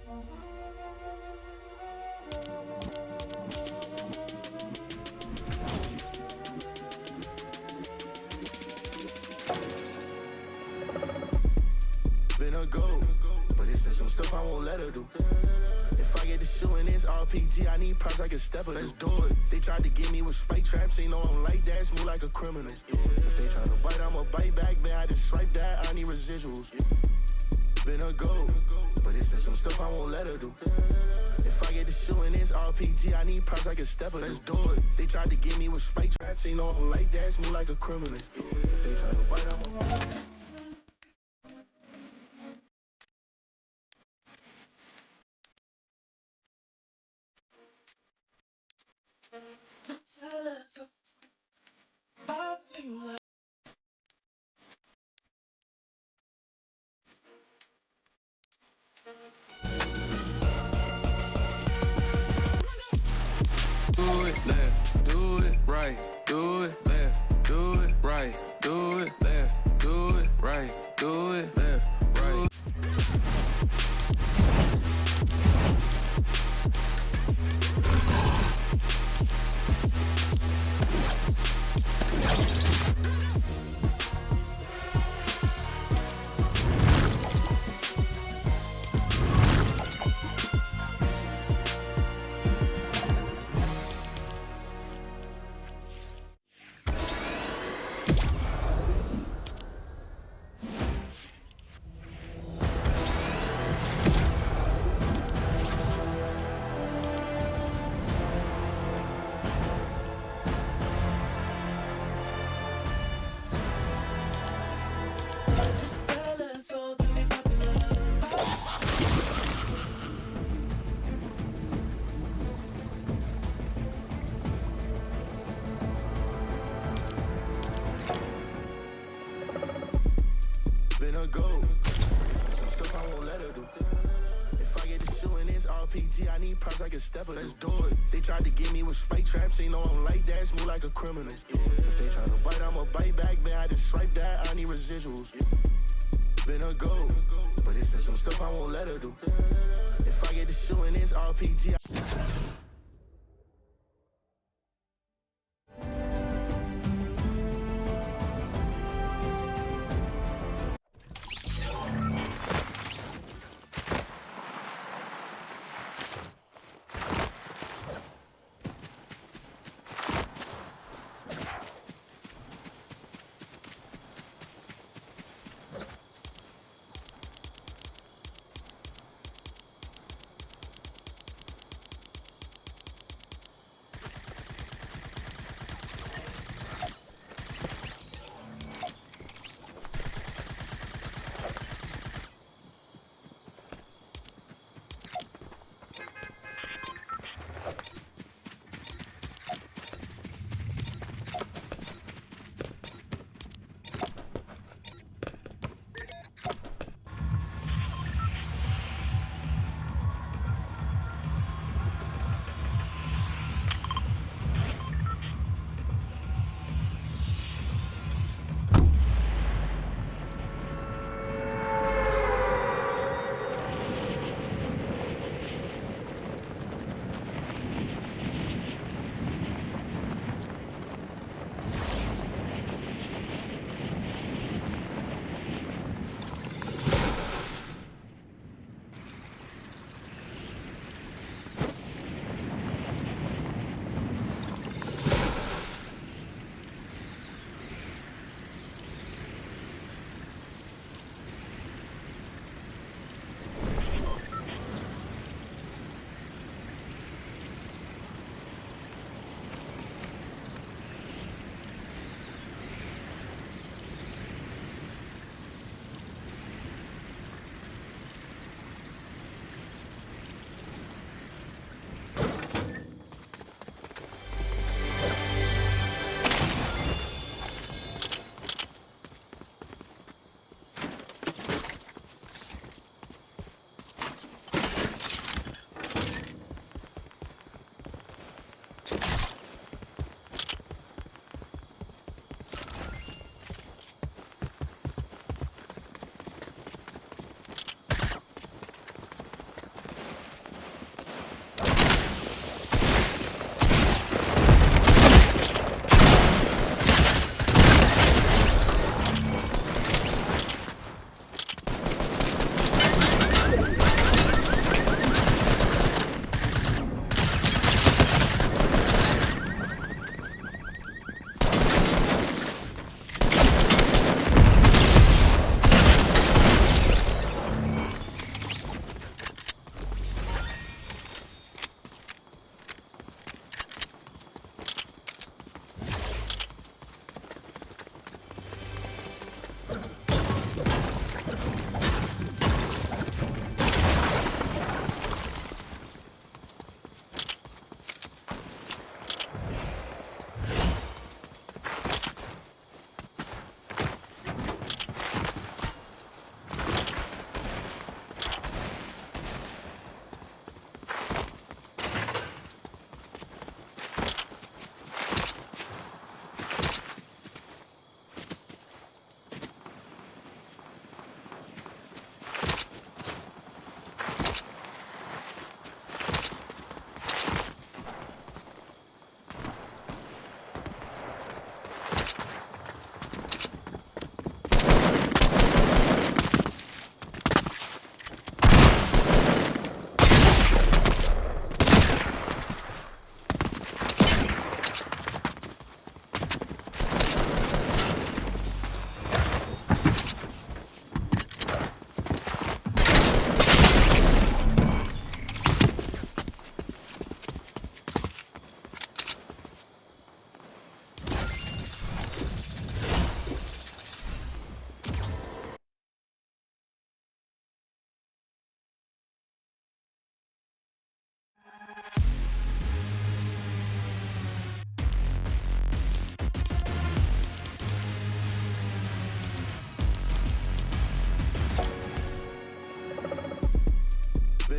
Been a go, but it's some stuff I won't let her do. If I get the shoe in this RPG, I need props like a stepper. Let's do it. They tried to get me with spike traps, they know I'm like that, smooth like a criminal. If they tryna bite, I'ma bite back, man. I just swipe that, I need residuals. Been a go, but it's some stuff I won't let her do. If I get the shoe in this RPG, I need props like a stepper. Let's do it. They tried to get me with spike traps, they know I'm like that, smooth like a criminal. If they tryna bite, I'ma bite. Do it left, do it right, do it left, do it right, do it left, do it right, do it left, right. Been a go, some stuff I won't let her do. If I get the shoe in this RPG, I need props like a stepper. Let's do it. They tried to get me with spike traps, they know I'm like that, smooth like a criminal. If they tryna bite, I'ma bite back, man. I just swipe that, I need residuals. Been a go, but it's some stuff I won't let her do. If I get the shoe in this RPG,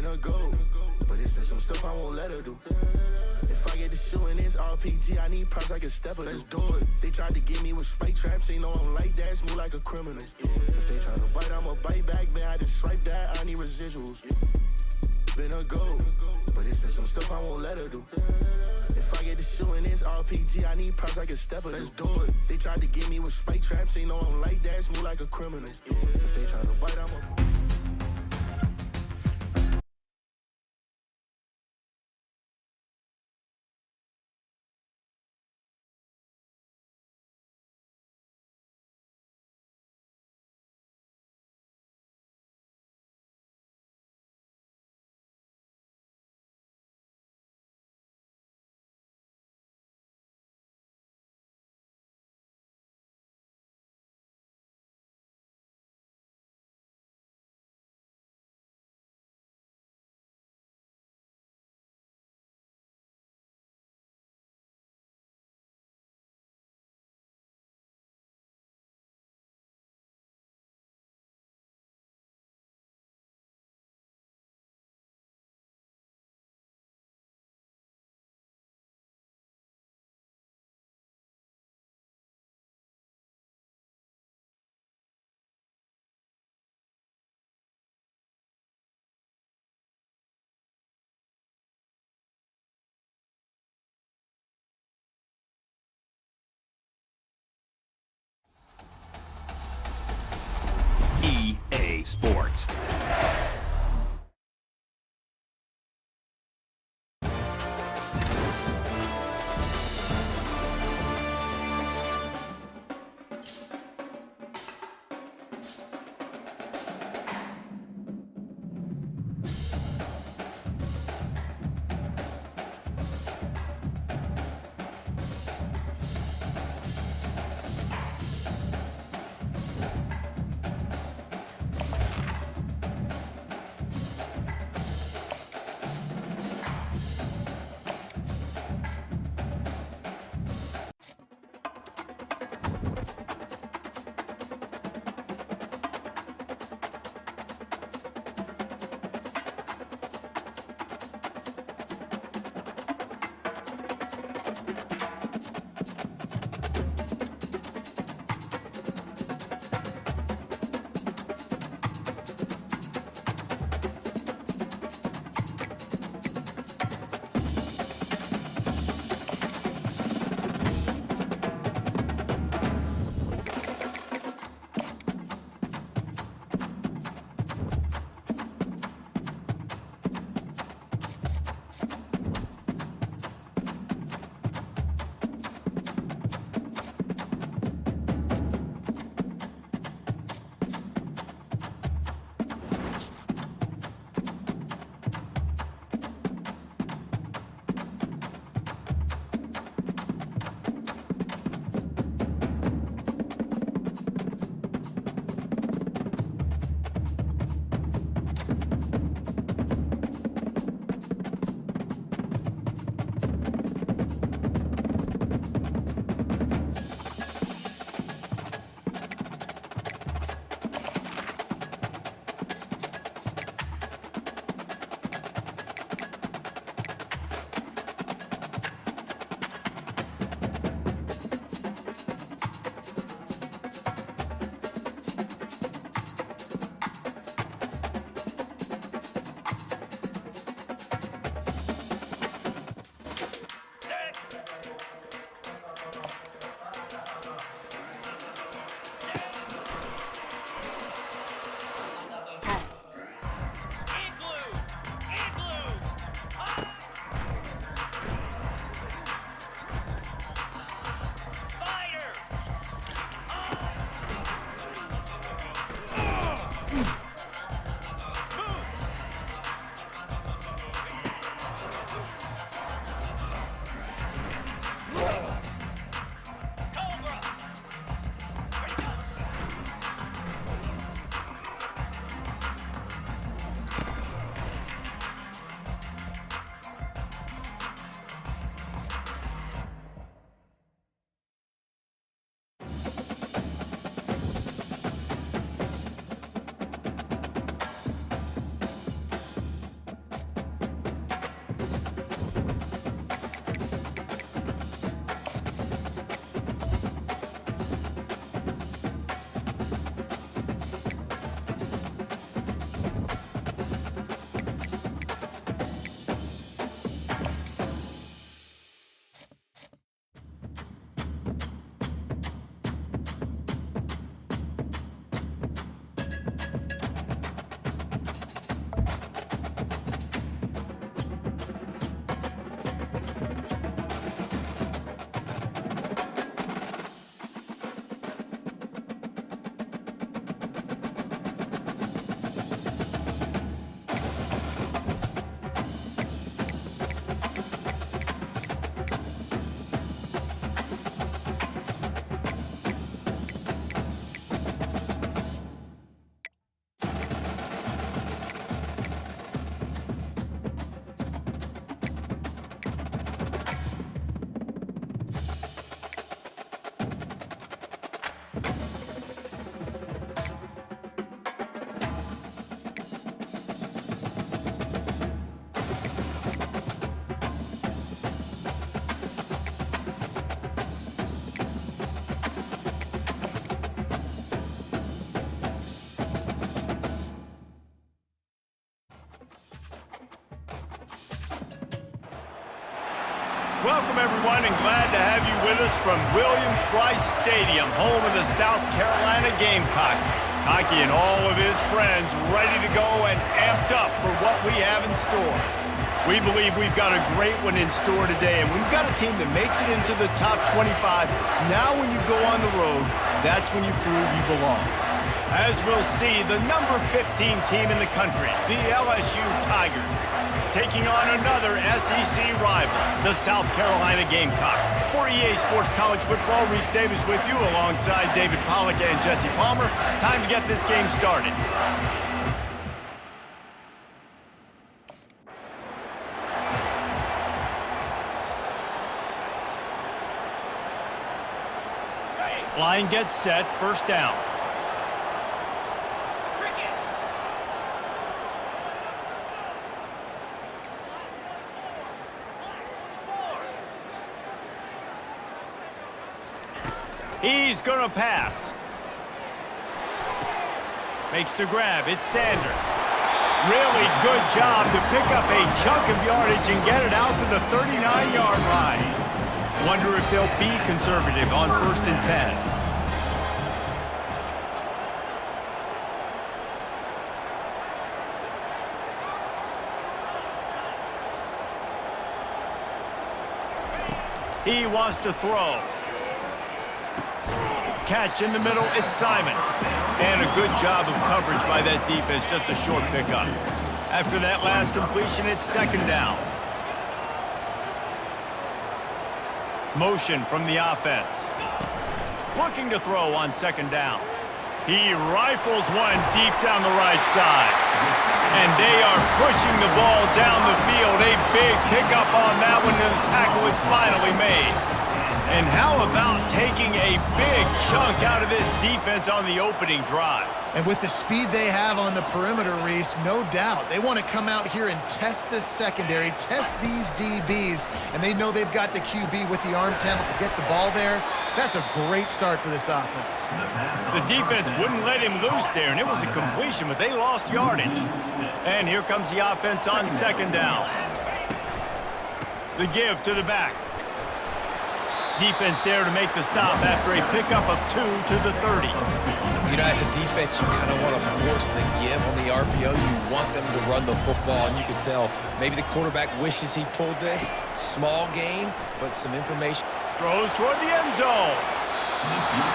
a goat, but it's just some stuff I won't let her do. If I get to shooting this RPG, I need props like a stepper. Let's do it. They tried to get me with spike traps, they know I'm like that, smooth like a criminal. If they tryna bite, I'ma bite back, man. I just swipe that, I need residuals. Been a goat, but it's just some stuff I won't let her do. If I get to shooting this RPG, I need props like a stepper. Let's do it. They tried to get me with spike traps, they know I'm like that, smooth like a criminal. If they tryna bite, I'ma. EA Sports. Welcome, everyone, and glad to have you with us from Williams-Brice Stadium, home of the South Carolina Gamecocks. Hockey and all of his friends ready to go and amped up for what we have in store. We believe we've got a great one in store today, and we've got a team that makes it into the top 25. Now when you go on the road, that's when you prove you belong. As we'll see, the number 15 team in the country, the LSU Tigers, taking on another SEC rival, the South Carolina Gamecocks. For EA Sports College Football, Reese Davis with you alongside David Pollack and Jesse Palmer. Time to get this game started. Line gets set, first down. He's going to pass. Makes the grab. It's Sanders. Really good job to pick up a chunk of yardage and get it out to the 39-yard line. Wonder if they'll be conservative on 1st and 10. He wants to throw. Catch in the middle, it's Simon. And a good job of coverage by that defense, just a short pickup. After that last completion, it's second down. Motion from the offense. Looking to throw on second down. He rifles one deep down the right side. And they are pushing the ball down the field. A big pickup on that one, and the tackle is finally made. And how about taking a big chunk out of this defense on the opening drive? And with the speed they have on the perimeter, Reese, no doubt, they want to come out here and test this secondary, test these DBs, and they know they've got the QB with the arm talent to get the ball there. That's a great start for this offense. The defense wouldn't let him loose there, and it was a completion, but they lost yardage. And here comes the offense on second down. The give to the back. Defense there to make the stop after a pickup of 2 to the 30. You know, as a defense, you kind of want to force the give on the RPO. You want them to run the football, and you can tell maybe the quarterback wishes he pulled this. Small gain, but some information. Throws toward the end zone.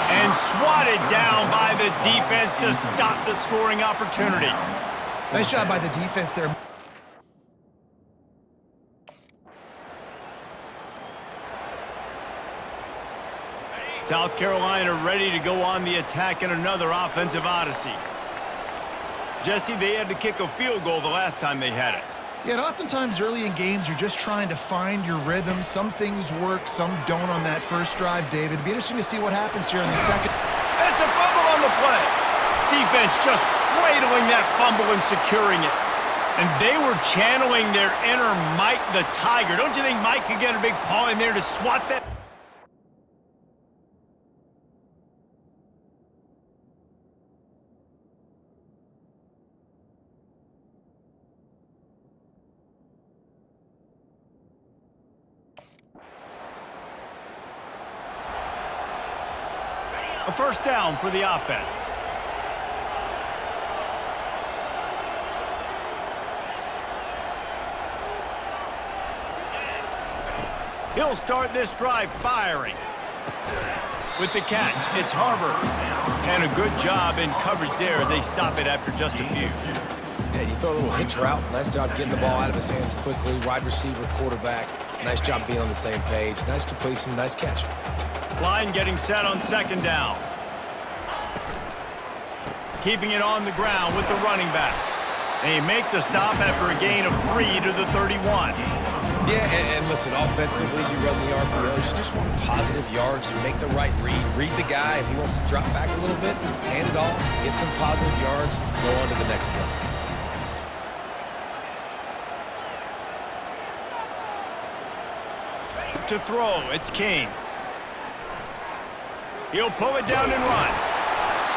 And swatted down by the defense to stop the scoring opportunity. Nice job by the defense there. South Carolina ready to go on the attack in another offensive odyssey. Jesse, they had to kick a field goal the last time they had it. Yeah, and oftentimes early in games, you're just trying to find your rhythm. Some things work, some don't on that first drive, David. It'd be interesting to see what happens here in the second. It's a fumble on the play. Defense just cradling that fumble and securing it. And they were channeling their inner Mike the Tiger. Don't you think Mike could get a big paw in there to swat that? A first down for the offense. He'll start this drive firing. With the catch, it's Harbor. And a good job in coverage there as they stop it after just a few. Yeah, you throw a little hitch route. Nice job getting the ball out of his hands quickly. Wide receiver, quarterback. Nice job being on the same page. Nice completion, nice catch. Line getting set on second down. Keeping it on the ground with the running back. They make the stop after a gain of 3 to the 31. Yeah, and listen, offensively, you run the RPOs. You just want positive yards. Make the right read. Read the guy. If he wants to drop back a little bit, hand it off, get some positive yards, go on to the next play. To throw, it's King. He'll pull it down and run.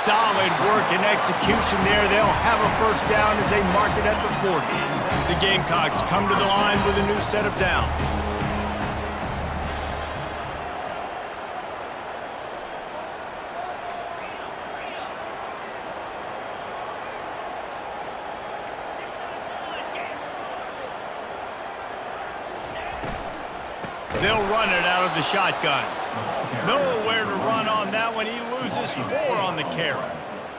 Solid work and execution there. They'll have a first down as they mark it at the 40. The Gamecocks come to the line with a new set of downs. They'll run it out of the shotgun. Nowhere to run on that one. He loses 4 on the carry.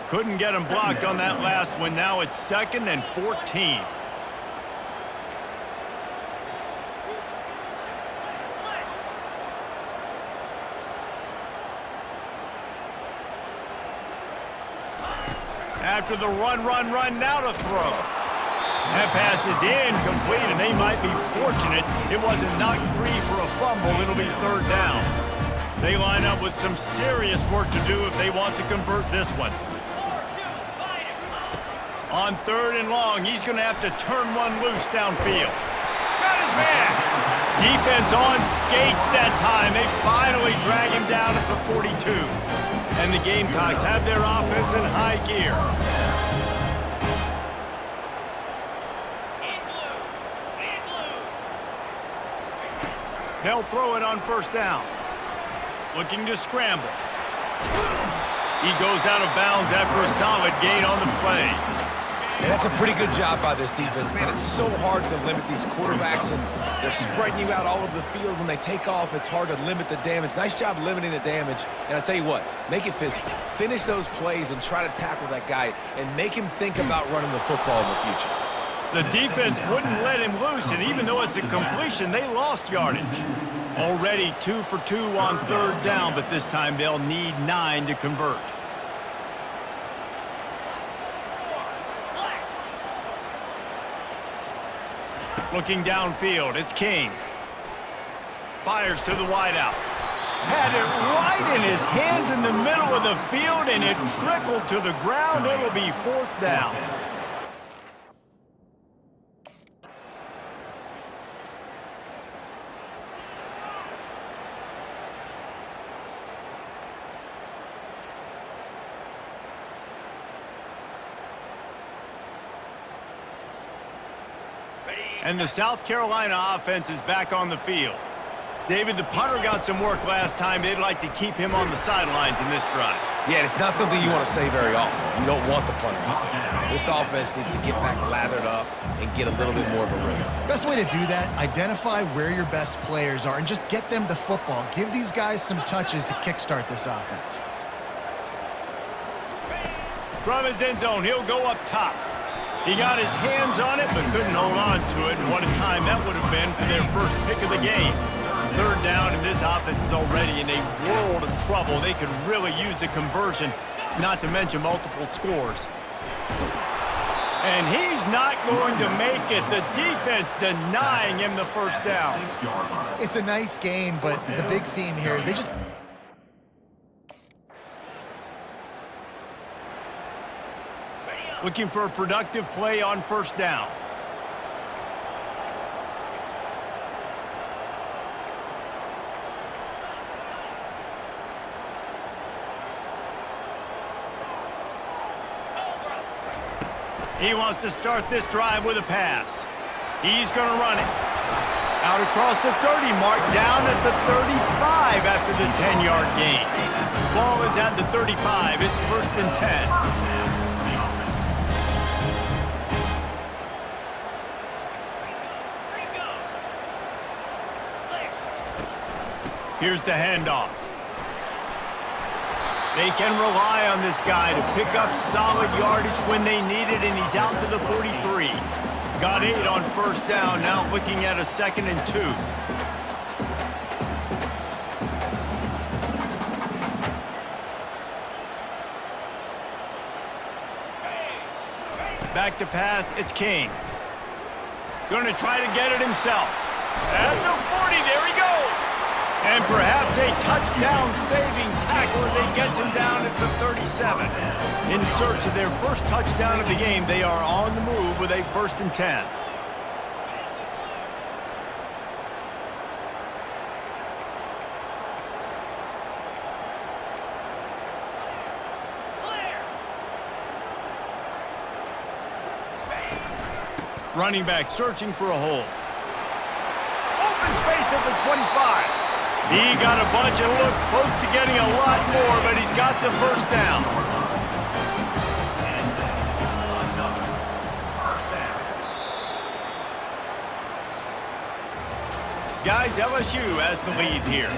Couldn't get him blocked on that last one. Now it's 2nd and 14. After the run, now to throw. That pass is incomplete, and they might be fortunate it wasn't knocked free for a fumble. It'll be 3rd down. They line up with some serious work to do if they want to convert this one. On 3rd and long, he's going to have to turn one loose downfield. Got his man. Defense on skates that time. They finally drag him down at the 42. And the Gamecocks have their offense in high gear. They'll throw it on 1st down. Looking to scramble. He goes out of bounds after a solid gain on the play. And that's a pretty good job by this defense. Man, it's so hard to limit these quarterbacks, and they're spreading you out all over the field. When they take off, it's hard to limit the damage. Nice job limiting the damage. And I'll tell you what, make it physical. Finish those plays and try to tackle that guy and make him think about running the football in the future. The defense wouldn't let him loose, and even though it's a completion, they lost yardage. Already 2 for 2 on 3rd down, but this time they'll need 9 to convert. Looking downfield, it's King. Fires to the wideout. Had it right in his hands in the middle of the field, and it trickled to the ground. It'll be 4th down. And the South Carolina offense is back on the field. David, the punter got some work last time. They'd like to keep him on the sidelines in this drive. Yeah, it's not something you want to say very often. You don't want the punter out there. This offense needs to get back lathered up and get a little bit more of a rhythm. Best way to do that, identify where your best players are and just get them the football. Give these guys some touches to kickstart this offense. From his end zone, he'll go up top. He got his hands on it, but couldn't hold on to it. And what a time that would have been for their first pick of the game. 3rd down, and this offense is already in a world of trouble. They could really use a conversion, not to mention multiple scores. And he's not going to make it. The defense denying him the 1st down. It's a nice gain, but the big theme here is they just... Looking for a productive play on 1st down. He wants to start this drive with a pass. He's going to run it. Out across the 30 mark, down at the 35 after the 10-yard gain. Ball is at the 35. It's 1st and 10. Here's the handoff. They can rely on this guy to pick up solid yardage when they need it, and he's out to the 43. Got 8 on 1st down, now looking at a 2nd and 2. Back to pass, it's King. Gonna try to get it himself. At the 40, there he goes. And perhaps a touchdown-saving tackle as he gets him down at the 37. In search of their first touchdown of the game, they are on the move with a 1st and 10. Running back searching for a hole. Open space at the 25. He got a bunch and looked close to getting a lot more, but he's got the 1st down. Guys, LSU has the lead here.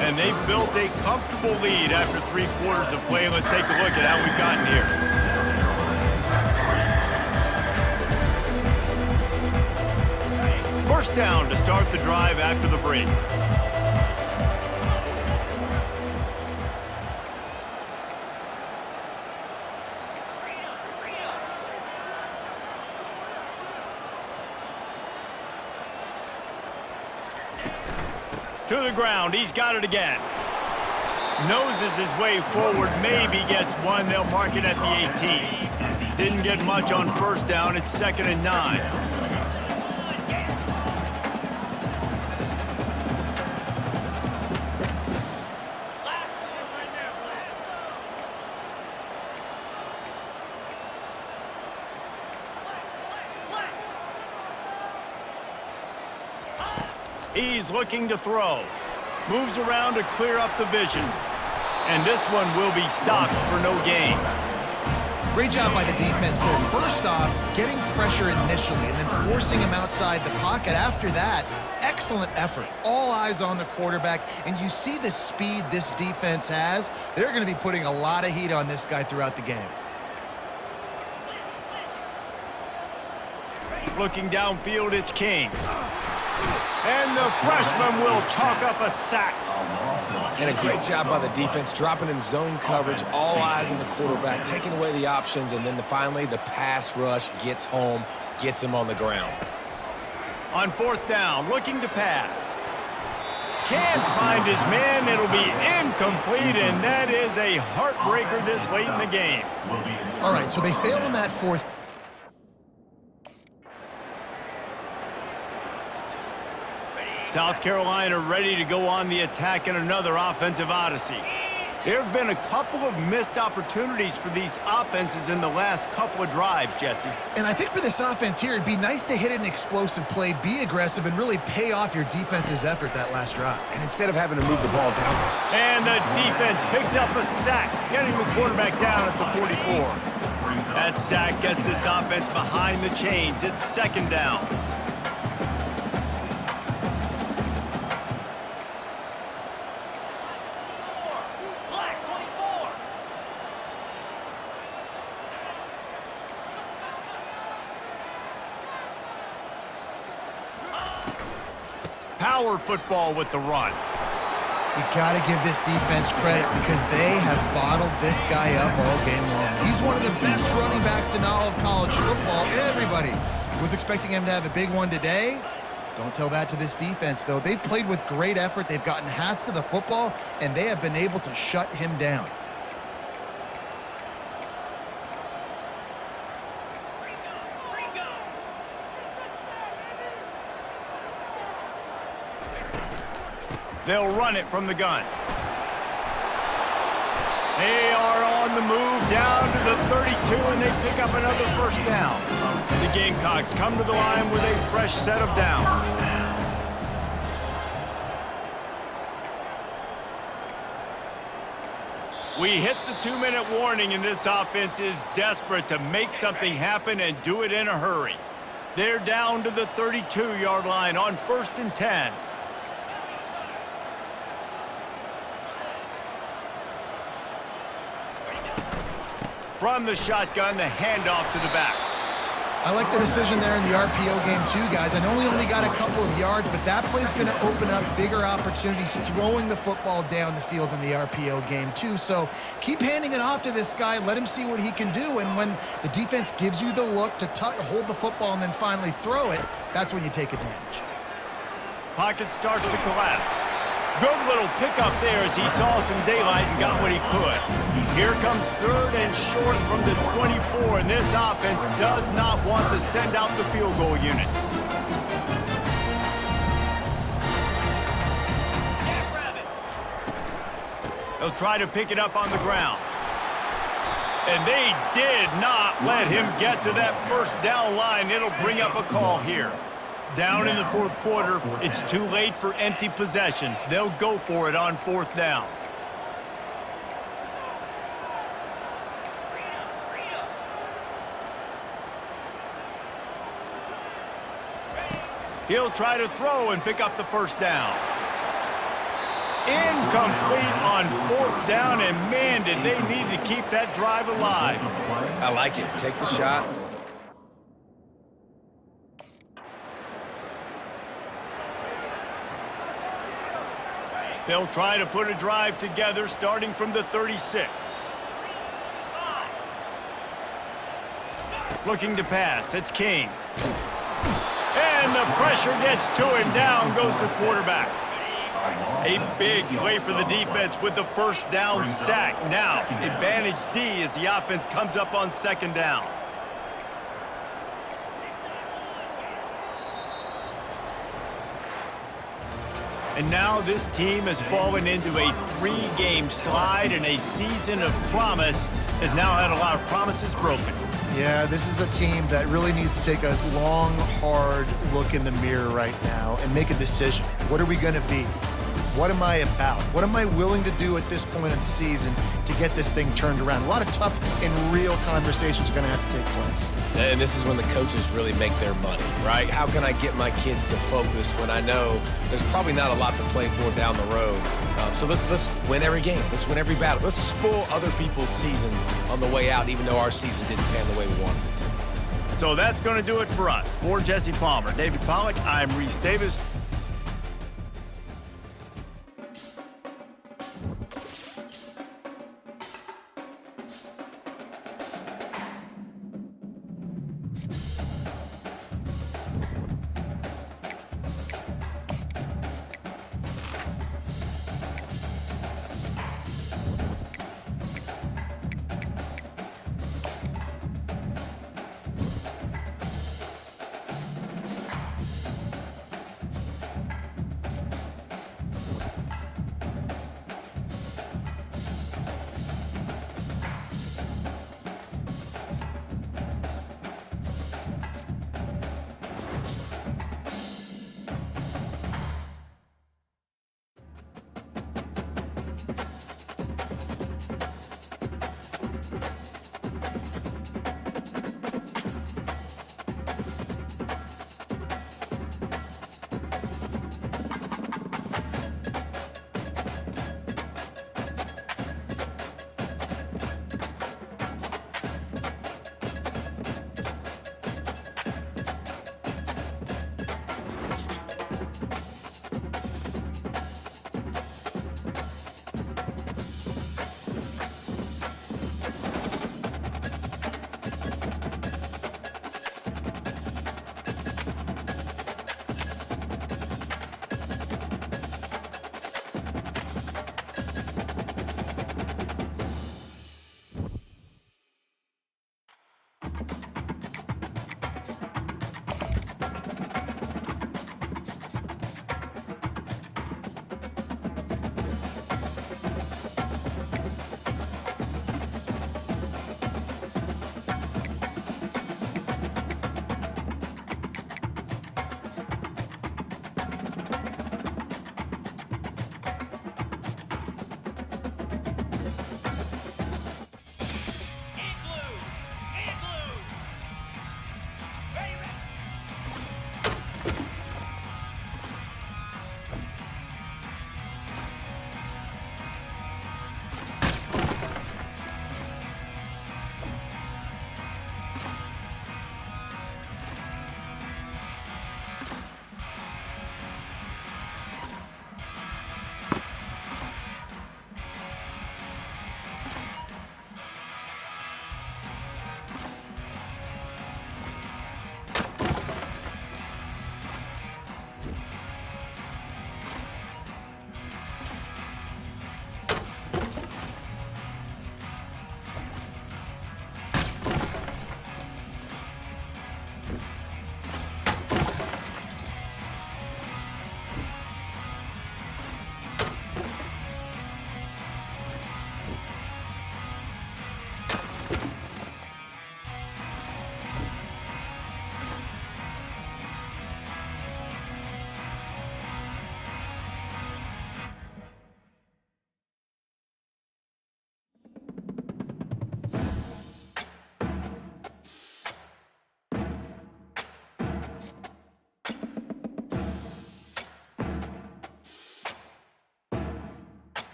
And they've built a comfortable lead after 3 quarters of play. Let's take a look at how we've gotten here. First down to start the drive after the break. To the ground, he's got it again. Noses his way forward, maybe gets one. They'll mark it at the 18. Didn't get much on first down. It's 2nd and 9. He's looking to throw. Moves around to clear up the vision. And this one will be stopped for no gain. Great job by the defense there. First off, getting pressure initially and then forcing him outside the pocket. After that, excellent effort. All eyes on the quarterback. And you see the speed this defense has. They're going to be putting a lot of heat on this guy throughout the game. Looking downfield, it's King. And the freshman will chalk up a sack. And a great job by the defense, dropping in zone coverage, all eyes on the quarterback, taking away the options, and then finally the pass rush gets home, gets him on the ground. On 4th down, looking to pass. Can't find his man. It'll be incomplete, and that is a heartbreaker this late in the game. All right, so they fail on that 4th. South Carolina ready to go on the attack in another offensive odyssey. There have been a couple of missed opportunities for these offenses in the last couple of drives, Jesse. And I think for this offense here, it'd be nice to hit an explosive play, be aggressive, and really pay off your defense's effort that last drive. And instead of having to move the ball down. And the defense picks up a sack, getting the quarterback down at the 44. That sack gets this offense behind the chains. It's 2nd down. Power football with the run. You got to give this defense credit because they have bottled this guy up all game long. He's one of the best running backs in all of college football. Everybody was expecting him to have a big one today. Don't tell that to this defense, though. They've played with great effort. They've gotten hats to the football, and they have been able to shut him down. They'll run it from the gun. They are on the move down to the 32, and they pick up another 1st down. The Gamecocks come to the line with a fresh set of downs. We hit the 2-minute warning, and this offense is desperate to make something happen and do it in a hurry. They're down to the 32-yard line on 1st and 10. From the shotgun, the handoff to the back. I like the decision there in the RPO game too, guys. I know he only got a couple of yards, but that play's going to open up bigger opportunities throwing the football down the field in the RPO game too. So keep handing it off to this guy. Let him see what he can do. And when the defense gives you the look to hold the football and then finally throw it, that's when you take advantage. Pocket starts to collapse. Good little pickup there as he saw some daylight and got what he could. Here comes 3rd and short from the 24, and this offense does not want to send out the field goal unit. They'll try to pick it up on the ground. And they did not let him get to that 1st down line. It'll bring up a call here. Down in the 4th quarter, it's too late for empty possessions. They'll go for it on 4th down. He'll try to throw and pick up the first down. Incomplete on 4th down, and man, did they need to keep that drive alive. I like it. Take the shot. They'll try to put a drive together starting from the 36. Looking to pass, it's King. And the pressure gets to him, down goes the quarterback. A big play for the defense with the first down sack. Now, advantage D as the offense comes up on 2nd down. And now this team has fallen into a 3-game slide, and a season of promise has now had a lot of promises broken. Yeah, this is a team that really needs to take a long, hard look in the mirror right now and make a decision. What are we going to be? What am I about? What am I willing to do at this point of the season to get this thing turned around? A lot of tough and real conversations are going to have to take place. And this is when the coaches really make their money, right? How can I get my kids to focus when I know there's probably not a lot to play for down the road? So let's win every game. Let's win every battle. Let's spoil other people's seasons on the way out, even though our season didn't pan the way we wanted it to. So that's going to do it for us. For Jesse Palmer, David Pollack, I'm Reese Davis.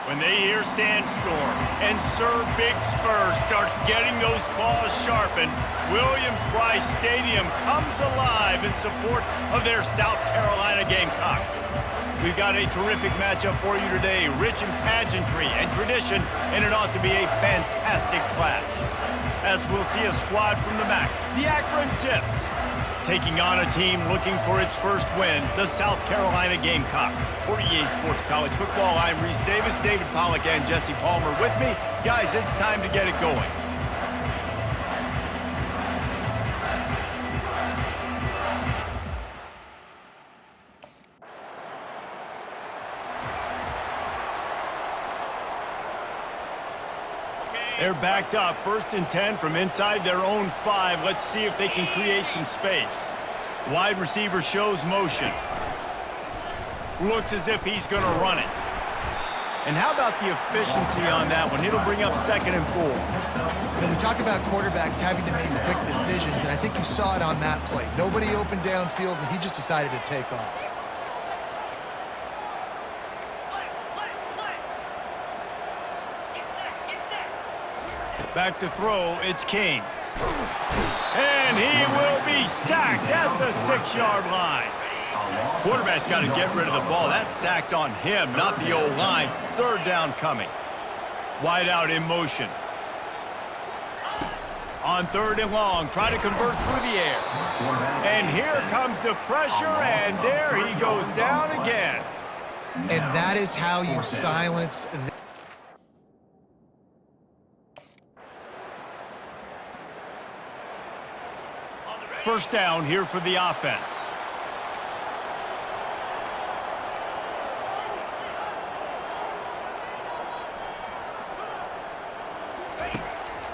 when they hear Sandstorm and Sir Big Spur starts getting those claws sharpened, Williams-Brice Stadium comes alive in support of their South Carolina Gamecocks. We've got a terrific matchup for you today, rich in pageantry and tradition, and it ought to be a fantastic clash. As we'll see a squad from the MAC, the Akron Zips, taking on a team looking for its first win, the South Carolina Gamecocks. For EA Sports College Football, I'm Reese Davis, David Pollack, and Jesse Palmer with me. Guys, it's time to get it going. They're backed up, 1st and 10 from inside their own 5. Let's see if they can create some space. Wide receiver shows motion. Looks as if he's going to run it. And how about the efficiency on that one? It'll bring up 2nd and 4. When we talk about quarterbacks having to make quick decisions, and I think you saw it on that play. Nobody opened downfield, and he just decided to take off. Back to throw, it's King. And he will be sacked at the 6-yard line. Quarterback's got to get rid of the ball. That sack's on him, not the O-line. 3rd down coming. Wide out in motion. On 3rd and long, try to convert through the air. And here comes the pressure, and there he goes down again. And that is how you silence... First down here for the offense.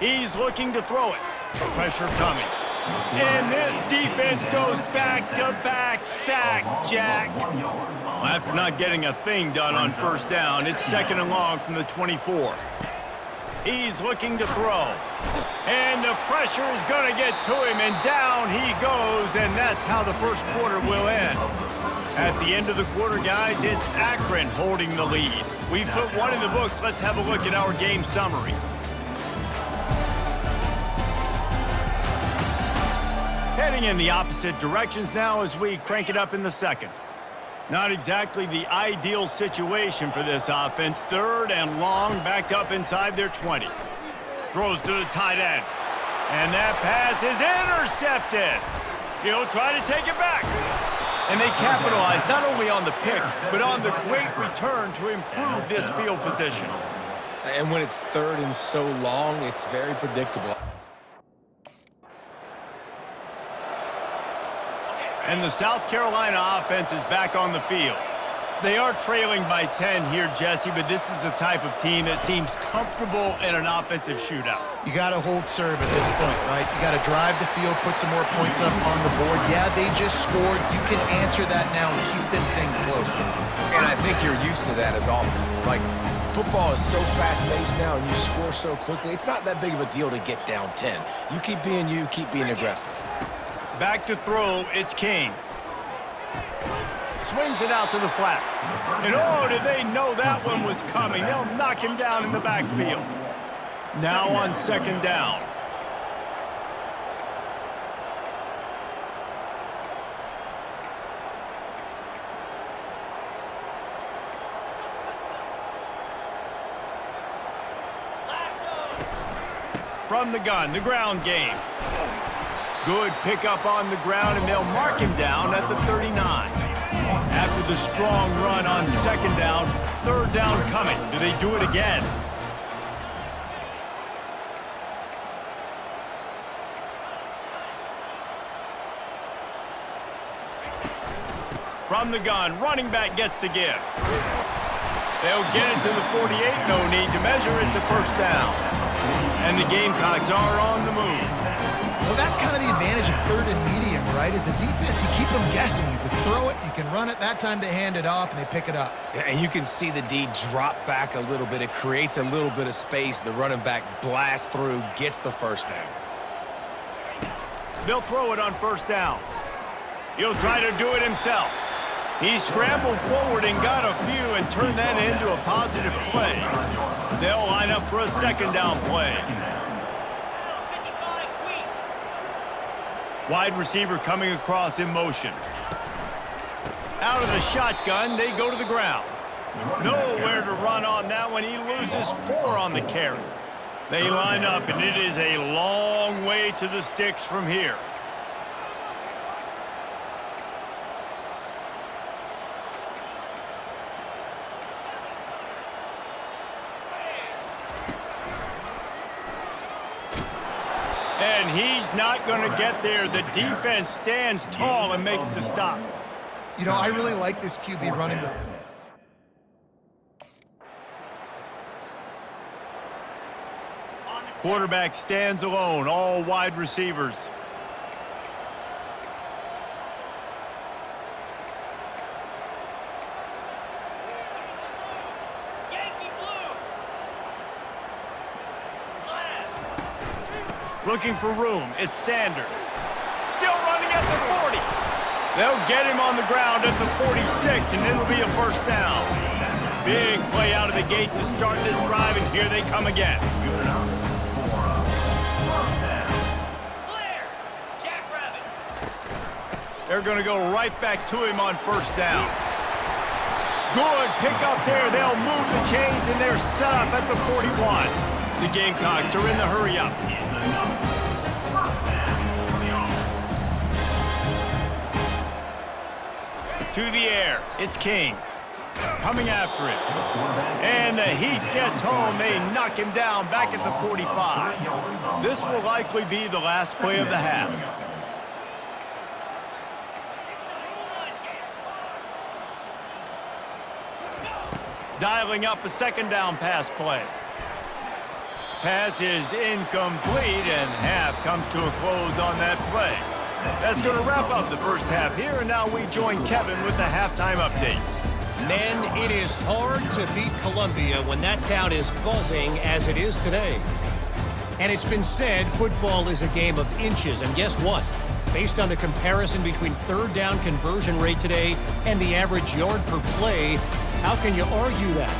He's looking to throw it. Pressure coming. And this defense goes back-to-back sack, Jack. Well, after not getting a thing done on 1st down, it's 2nd and long from the 24. He's looking to throw. And the pressure is going to get to him, and down he goes, and that's how the first quarter will end. At the end of the quarter, guys, it's Akron holding the lead. We've put one in the books. Let's have a look at our game summary. Heading in the opposite directions now as we crank it up in the 2nd. Not exactly the ideal situation for this offense. 3rd and long, backed up inside their 20. Throws to the tight end. And that pass is intercepted. He'll try to take it back. And they capitalize not only on the pick, but on the great return to improve this field position. And when it's 3rd and so long, it's very predictable. And the South Carolina offense is back on the field. They are trailing by 10 here, Jesse, but this is the type of team that seems comfortable in an offensive shootout. You got to hold serve at this point, right? You got to drive the field, put some more points up on the board. Yeah, they just scored. You can answer that now and keep this thing close. And I think you're used to that as offense. Like, football is so fast-paced now and you score so quickly, it's not that big of a deal to get down 10. You keep being you, keep being aggressive. Back to throw, it's King. Swings it out to the flat. And oh, did they know that one was coming. They'll knock him down in the backfield. Now on 2nd down. From the gun, the ground game. Good pickup on the ground, and they'll mark him down at the 39. After the strong run on 2nd down, 3rd down coming. Do they do it again? From the gun, running back gets to give. They'll get it to the 48, no need to measure, it's a 1st down. And the Gamecocks are on the move. Well, that's kind of the advantage of 3rd and medium, right? Is the defense, you keep them guessing. You can throw it, you can run it. That time they hand it off, and they pick it up. And you can see the D drop back a little bit. It creates a little bit of space. The running back blasts through, gets the 1st down. They'll throw it on 1st down. He'll try to do it himself. He scrambled forward and got a few and turned that into a positive play. They'll line up for a second down play. Wide receiver coming across in motion. Out of the shotgun, they go to the ground. Nowhere to run on that one. He loses 4 on the carry. They line up, and it is a long way to the sticks from here. And he's not going to get there. The defense stands tall and makes the stop. You know, I really like this QB running the... Quarterback stands alone, all wide receivers. Looking for room, it's Sanders. Still running at the 40. They'll get him on the ground at the 46, and it'll be a first down. Big play out of the gate to start this drive, and here they come again. They're going to go right back to him on first down. Good pick up there. They'll move the chains, and they're set up at the 41. The Gamecocks are in the hurry-up. To the air, it's King. Coming after it. And the heat gets home. They knock him down back at the 45. This will likely be the last play of the half. Dialing up a second down pass play. Pass is incomplete, and half comes to a close on that play. That's going to wrap up the first half here, and now we join Kevin with the halftime update. Men, it is hard to beat Columbia when that town is buzzing as it is today. And it's been said football is a game of inches, and guess what? Based on the comparison between third down conversion rate today and the average yard per play, how can you argue that?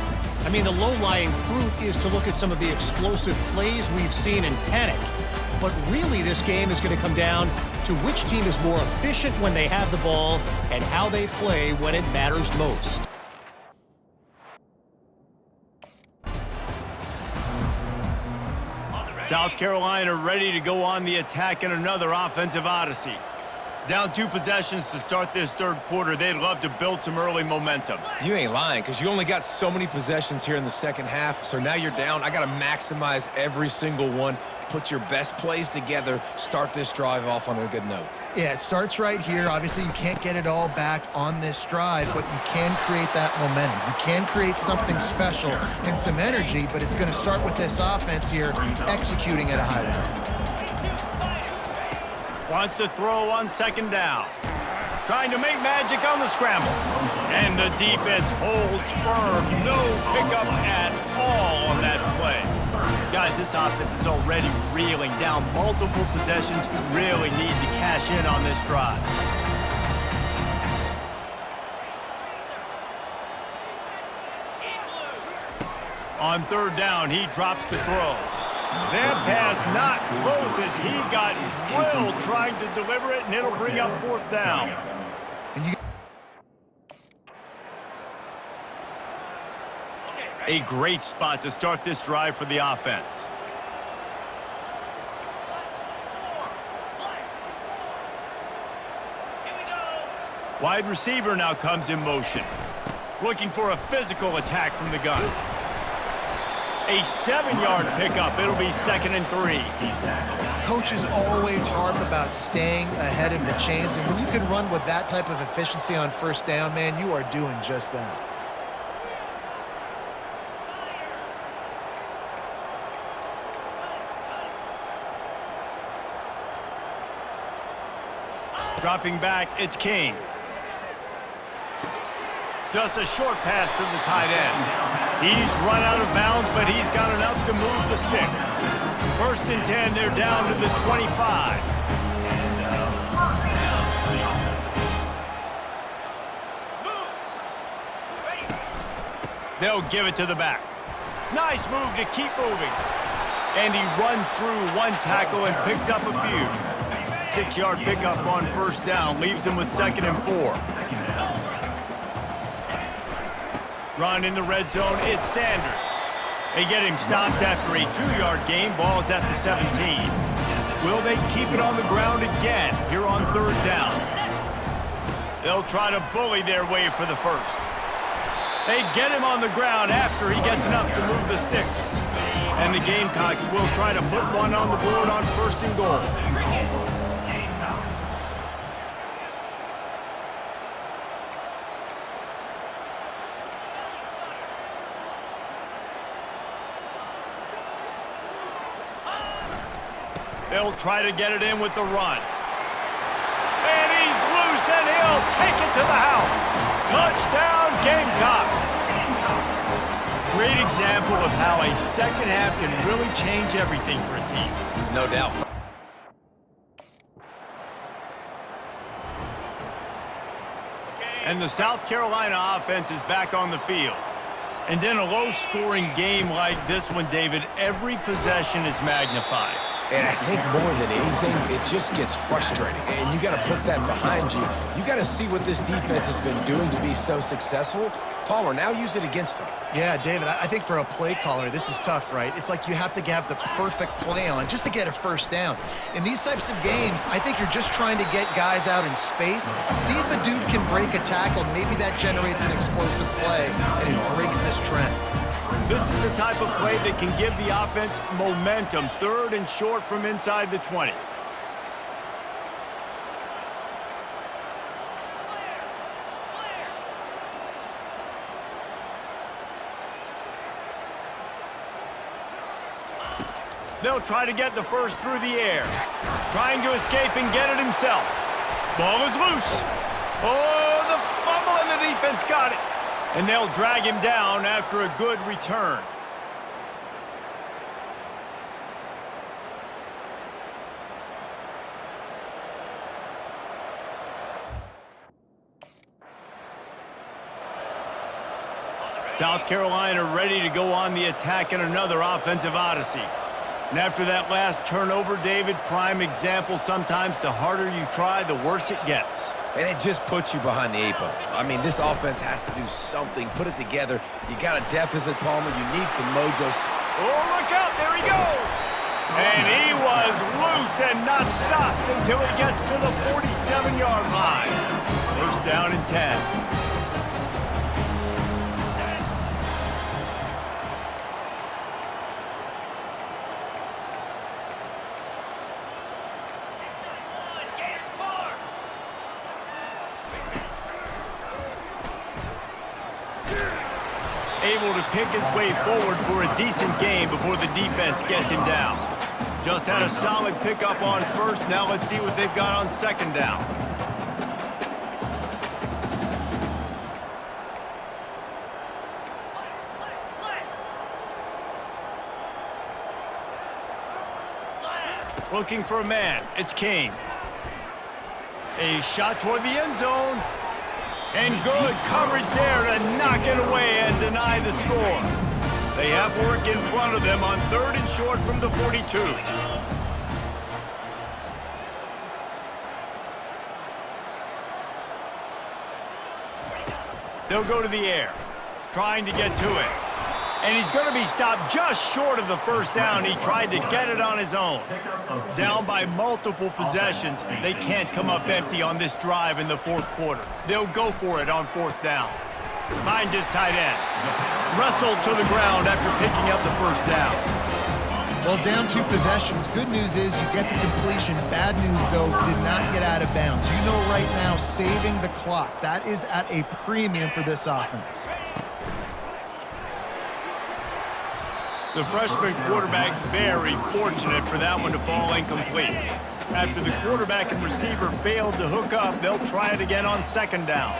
I mean, the low-lying fruit is to look at some of the explosive plays we've seen in panic. But really, this game is going to come down to which team is more efficient when they have the ball and how they play when it matters most. South Carolina ready to go on the attack in another offensive odyssey. Down 2 possessions to start this third quarter. They'd love to build some early momentum. You ain't lying, because you only got so many possessions here in the second half, so now you're down. I got to maximize every single one, put your best plays together, start this drive off on a good note. Yeah, it starts right here. Obviously, you can't get it all back on this drive, but you can create that momentum. You can create something special and some energy, but it's going to start with this offense here executing at a high level. Wants to throw on second down. Trying to make magic on the scramble. And the defense holds firm. No pickup at all on that play. Guys, this offense is already reeling down multiple possessions. Really need to cash in on this drive. On third down, he drops to throw. That pass not close as he got drilled trying to deliver it, and it'll bring up fourth down. A great spot to start this drive for the offense. Wide receiver now comes in motion. Looking for a physical attack from the gun. A 7-yard pickup. It'll be 2nd and 3. Coaches always harp about staying ahead of the chains, and when you can run with that type of efficiency on first down, man, you are doing just that. Dropping back, it's King. Just a short pass to the tight end. He's run out of bounds, but he's got enough to move the sticks. 1st and 10, they're down to the 25. They'll give it to the back. Nice move to keep moving. And he runs through one tackle and picks up a few. 6-yard pickup on first down leaves him with 2nd and 4. Run in the red zone, it's Sanders. They get him stopped after a 2-yard gain. Ball's at the 17. Will they keep it on the ground again here on 3rd down? They'll try to bully their way for the first. They get him on the ground after he gets enough to move the sticks. And the Gamecocks will try to put one on the board on 1st and goal. They'll try to get it in with the run. And he's loose, and he'll take it to the house. Touchdown, Gamecocks. Great example of how a second half can really change everything for a team. No doubt. And the South Carolina offense is back on the field. And in a low-scoring game like this one, David, every possession is magnified. And I think more than anything, it just gets frustrating. And you got to put that behind you. You got to see what this defense has been doing to be so successful. Palmer, now use it against them. Yeah, David, I think for a play caller, this is tough, right? It's like you have to have the perfect play on just to get a first down. In these types of games, I think you're just trying to get guys out in space, see if a dude can break a tackle. Maybe that generates an explosive play, and it breaks this trend. This is the type of play that can give the offense momentum. 3rd and short from inside the 20. They'll try to get the first through the air. Trying to escape and get it himself. Ball is loose. Oh, the fumble, and the defense got it. And they'll drag him down after a good return. South Carolina ready to go on the attack in another offensive odyssey. And after that last turnover, David, prime example, sometimes the harder you try, the worse it gets. And it just puts you behind the 8 ball. I mean, this offense has to do something, put it together. You got a deficit, Palmer. You need some mojo. Oh, look out, there he goes. And he was loose and not stopped until he gets to the 47-yard line. First down and 10. Able to pick his way forward for a decent game before the defense gets him down. Just had a solid pickup on first. Now let's see what they've got on 2nd down. Looking for a man. It's King. A shot toward the end zone. And good coverage there to knock it away and deny the score. They have work in front of them on 3rd and short from the 42. They'll go to the air, trying to get to it. And he's going to be stopped just short of the first down. He tried to get it on his own. Down by multiple possessions, they can't come up empty on this drive in the 4th quarter. They'll go for it on 4th down. Finds his tight end. Wrestled to the ground after picking up the first down. Well, down 2 possessions. Good news is you get the completion. Bad news, though, did not get out of bounds. You know right now, saving the clock. That is at a premium for this offense. The freshman quarterback very fortunate for that one to fall incomplete. After the quarterback and receiver failed to hook up, they'll try it again on 2nd down.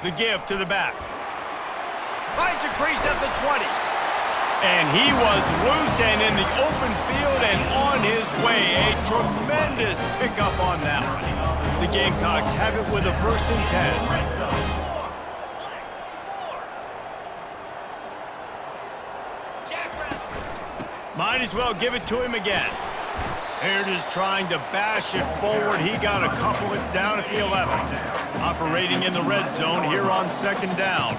The give to the back. Finds a crease at the 20. And he was loose and in the open field and on his way. A tremendous pickup on that one. The Gamecocks have it with a 1st and 10. Might as well give it to him again. Here it is trying to bash it forward. He got a couple. It's down at the 11. Operating in the red zone here on 2nd down.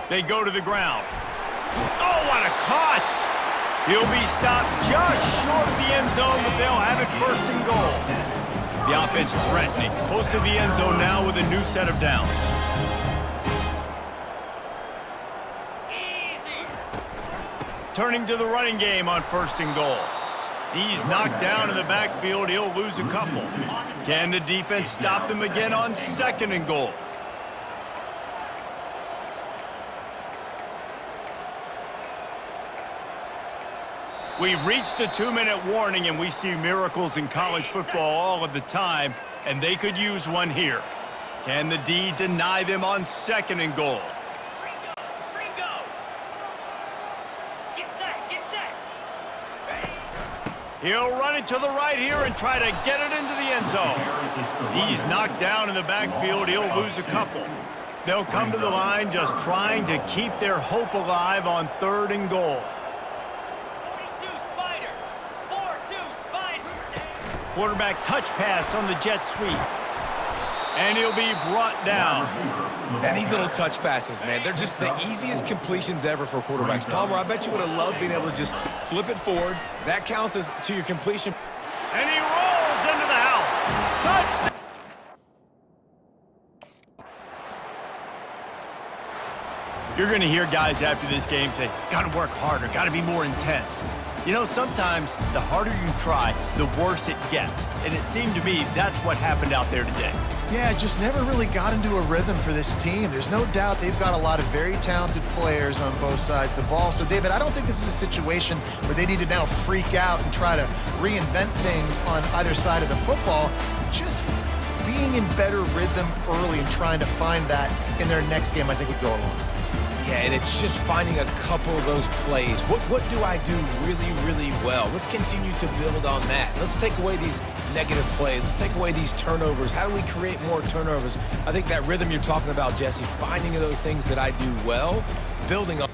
They go to the ground. Oh, what a cut! He'll be stopped just short of the end zone, but they'll have it 1st and goal. The offense threatening, close to the end zone now with a new set of downs. Easy. Turning to the running game on 1st and goal. He's knocked down in the backfield. He'll lose a couple. Can the defense stop them again on 2nd and goal? We've reached the 2-minute warning, and we see miracles in college football all of the time, and they could use one here. Can the D deny them on 2nd and goal? Get set. He'll run it to the right here and try to get it into the end zone. He's knocked down in the backfield. He'll lose a couple. They'll come to the line just trying to keep their hope alive on 3rd and goal. Quarterback touch pass on the jet sweep. And he'll be brought down. And these little touch passes, man, they're just the easiest completions ever for quarterbacks. Palmer, I bet you would have loved being able to just flip it forward. That counts as to your completion. And he rolls into the house. Touchdown! You're going to hear guys after this game say, got to work harder, got to be more intense. You know, sometimes the harder you try, the worse it gets. And it seemed to me that's what happened out there today. Yeah, it just never really got into a rhythm for this team. There's no doubt they've got a lot of very talented players on both sides of the ball. So, David, I don't think this is a situation where they need to now freak out and try to reinvent things on either side of the football. Just being in better rhythm early and trying to find that in their next game, I think would go a long way. Yeah, and it's just finding a couple of those plays. What do I do really, really well? Let's continue to build on that. Let's take away these negative plays. Let's take away these turnovers. How do we create more turnovers? I think that rhythm you're talking about, Jesse, finding those things that I do well, building on.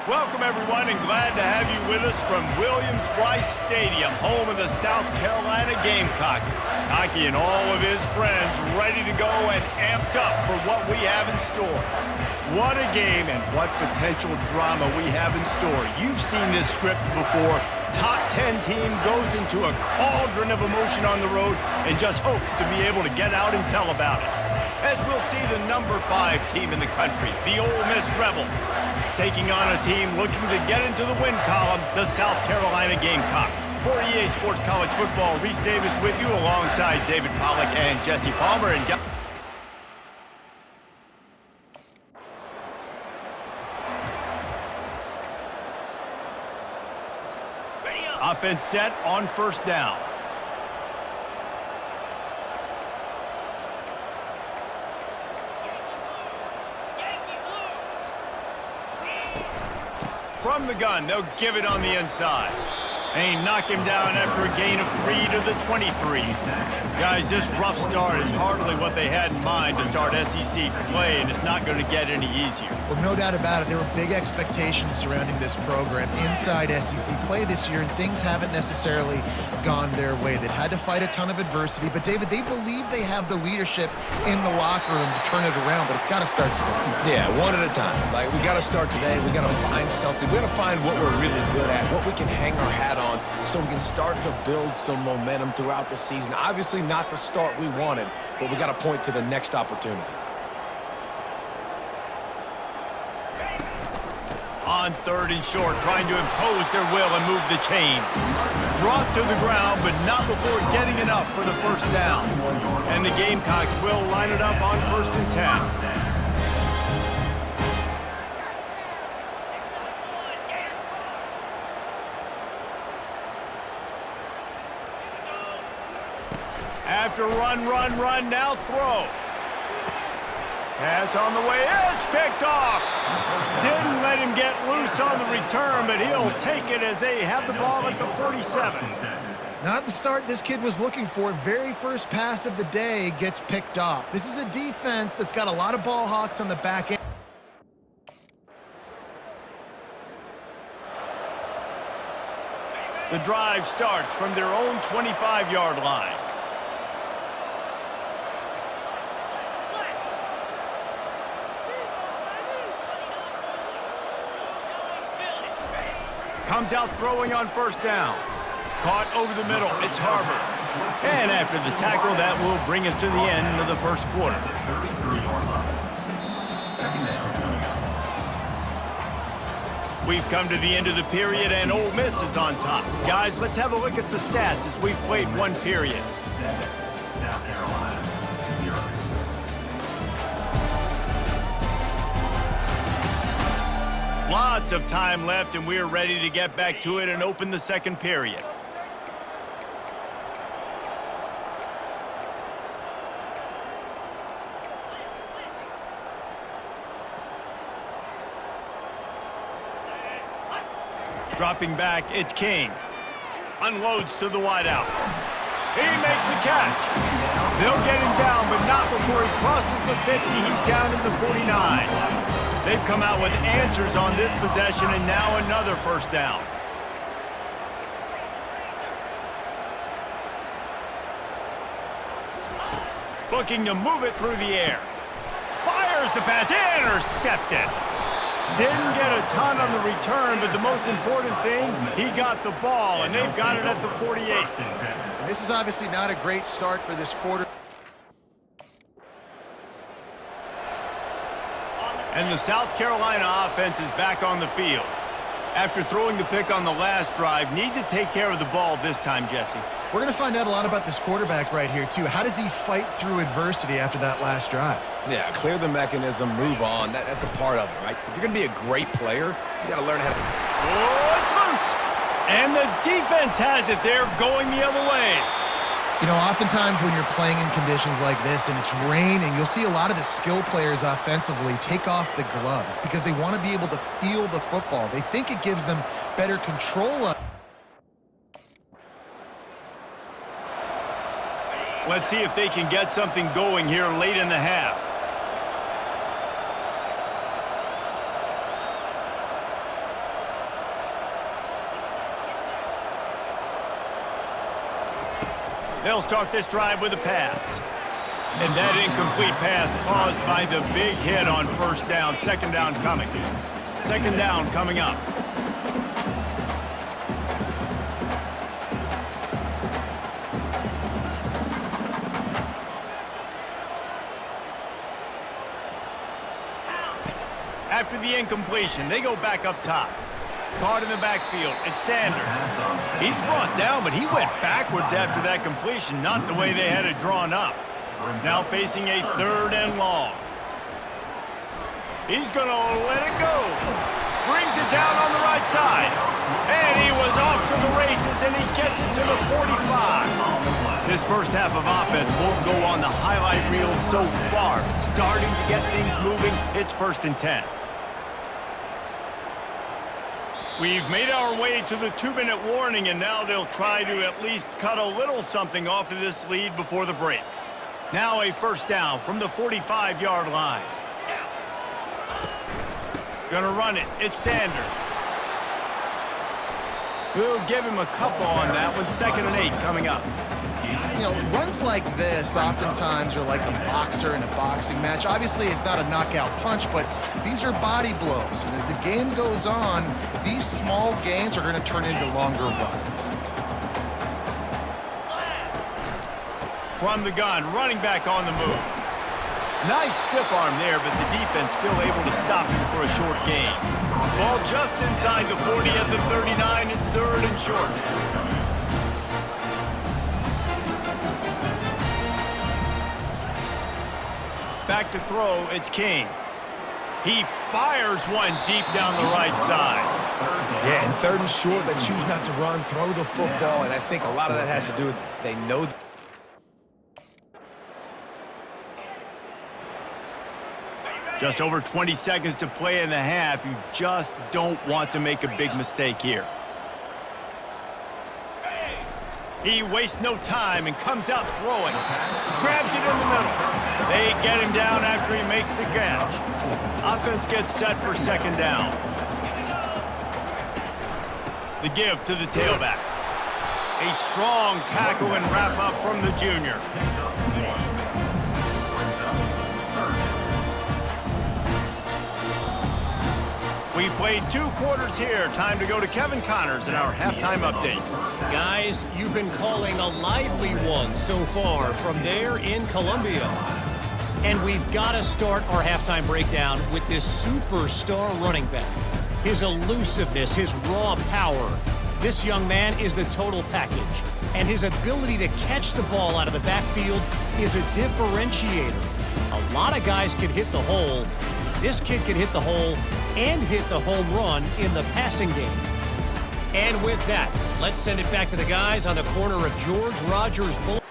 Welcome, everyone, and glad to have you with us from Williams-Brice Stadium, home of the South Carolina Gamecocks. Hockey and all of his friends ready to go and amped up for what we have in store. What a game and what potential drama we have in store. You've seen this script before. Top 10 team goes into a cauldron of emotion on the road and just hopes to be able to get out and tell about it. As we'll see the number 5 team in the country, the Ole Miss Rebels, taking on a team looking to get into the win column, the South Carolina Gamecocks. For EA Sports College Football, Reese Davis with you alongside David Pollack and Jesse Palmer. And offense set on first down. From the gun, they'll give it on the inside. They knock him down after a gain of 3 to the 23. Guys, this rough start is hardly what they had in mind to start SEC play, and it's not going to get any easier. Well, no doubt about it. There were big expectations surrounding this program inside SEC play this year, and things haven't necessarily gone their way. They've had to fight a ton of adversity, but David, they believe they have the leadership in the locker room to turn it around, but it's got to start today. Yeah, one at a time. Like, we got to start today. We got to find something. We got to find what we're really good at, what we can hang our hat on, so we can start to build some momentum throughout the season. Obviously not the start we wanted, but we got to point to the next opportunity. On third and short, trying to impose their will and move the chains. Brought to the ground, but not before getting enough for the first down. And the Gamecocks will line it up on 1st and 10. After run, now throw. Pass on the way, it's picked off. Didn't let him get loose on the return, but he'll take it as they have the ball at the 47. Not the start this kid was looking for. Very first pass of the day gets picked off. This is a defense that's got a lot of ball hawks on the back end. The drive starts from their own 25-yard line. Comes out throwing on first down. Caught over the middle. It's Harbor. And after the tackle, that will bring us to the end of the first quarter. We've come to the end of the period, and Ole Miss is on top. Guys, let's have a look at the stats as we've played one period. South Carolina, 0. Lots of time left, and we're ready to get back to it and open the second period. Dropping back, it's King. Unloads to the wideout. He makes the catch. They'll get him down, but not before he crosses the 50. He's down in the 49. They've come out with answers on this possession, and now another first down. Looking to move it through the air. Fires the pass, intercepted. Didn't get a ton on the return, but the most important thing, he got the ball, and they've got it at the 48. And this is obviously not a great start for this quarter. And the South Carolina offense is back on the field. After throwing the pick on the last drive, need to take care of the ball this time, Jesse. We're going to find out a lot about this quarterback right here, too. How does he fight through adversity after that last drive? Yeah, clear the mechanism, move on. That's a part of it, right? If you're going to be a great player, you got to learn how to... Oh, it's loose! And the defense has it. They're going the other way. You know, oftentimes when you're playing in conditions like this and it's raining, you'll see a lot of the skill players offensively take off the gloves because they want to be able to feel the football. They think it gives them better control of. Let's see if they can get something going here late in the half. They'll start this drive with a pass. And that incomplete pass caused by the big hit on first down. Second down coming. Second down coming up. After the incompletion, they go back up top. Caught in the backfield, it's Sanders. He's brought down, but he went backwards after that completion, not the way they had it drawn up. Now facing a third and long. He's going to let it go. Brings it down on the right side. And he was off to the races, and he gets it to the 45. This first half of offense won't go on the highlight reel so far. It's starting to get things moving. It's 1st and 10. We've made our way to the 2-minute warning, and now they'll try to at least cut a little something off of this lead before the break. Now a first down from the 45-yard line. Gonna run it. It's Sanders. We'll give him a couple on that one. 2nd and 8 coming up. You know, runs like this oftentimes are like a boxer in a boxing match. Obviously, it's not a knockout punch, but these are body blows. And as the game goes on, these small gains are going to turn into longer runs. From the gun, running back on the move. Nice stiff arm there, but the defense still able to stop him for a short gain. Ball just inside the 40 at the 39. It's 3rd and short. Back to throw, it's King. He fires one deep down the right side. Yeah, and 3rd and short, they choose not to run, throw the football, and I think a lot of that has to do with they know. Just over 20 seconds to play in the half. You just don't want to make a big mistake here. He wastes no time and comes out throwing. Grabs it in the middle. They get him down after he makes the catch. Offense gets set for 2nd down. The give to the tailback. A strong tackle and wrap up from the junior. We played 2 quarters here. Time to go to Kevin Connors in our halftime update. Guys, you've been calling a lively one so far from there in Columbia. And we've got to start our halftime breakdown with this superstar running back. His elusiveness, his raw power. This young man is the total package. And his ability to catch the ball out of the backfield is a differentiator. A lot of guys can hit the hole. This kid can hit the hole and hit the home run in the passing game. And with that, let's send it back to the guys on the corner of George Rogers Boulevard.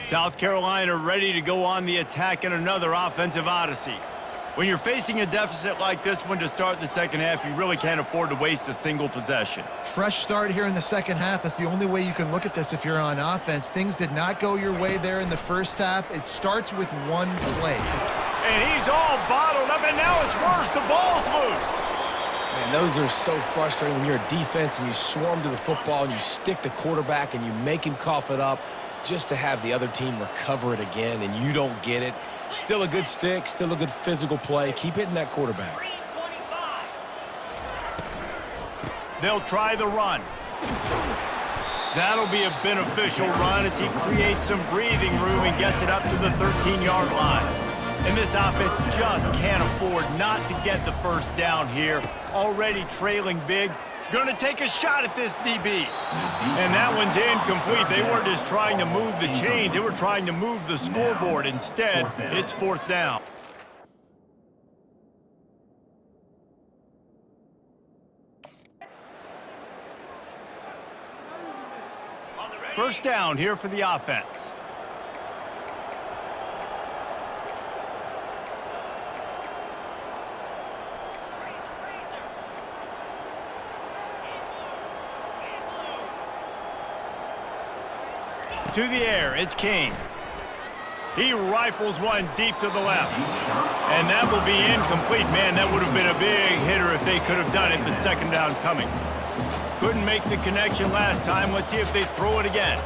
South Carolina ready to go on the attack in another offensive odyssey. When you're facing a deficit like this one to start the second half, you really can't afford to waste a single possession. Fresh start here in the second half. That's the only way you can look at this if you're on offense. Things did not go your way there in the first half. It starts with one play. And he's all bottled up, and now it's worse. The ball's loose. Man, those are so frustrating when you're a defense and you swarm to the football and you stick the quarterback and you make him cough it up just to have the other team recover it again and you don't get it. Still a good stick, still a good physical play. Keep hitting that quarterback. They'll try the run. That'll be a beneficial run as he creates some breathing room and gets it up to the 13-yard line. And this offense just can't afford not to get the first down here. Already trailing big. Going to take a shot at this DB. And that one's incomplete. They weren't just trying to move the chains. They were trying to move the scoreboard. Instead, it's 4th down. First down here for the offense. To the air, it's King. He rifles one deep to the left. And that will be incomplete. Man, that would have been a big hitter if they could have done it, but second down coming. Couldn't make the connection last time. Let's see if they throw it again.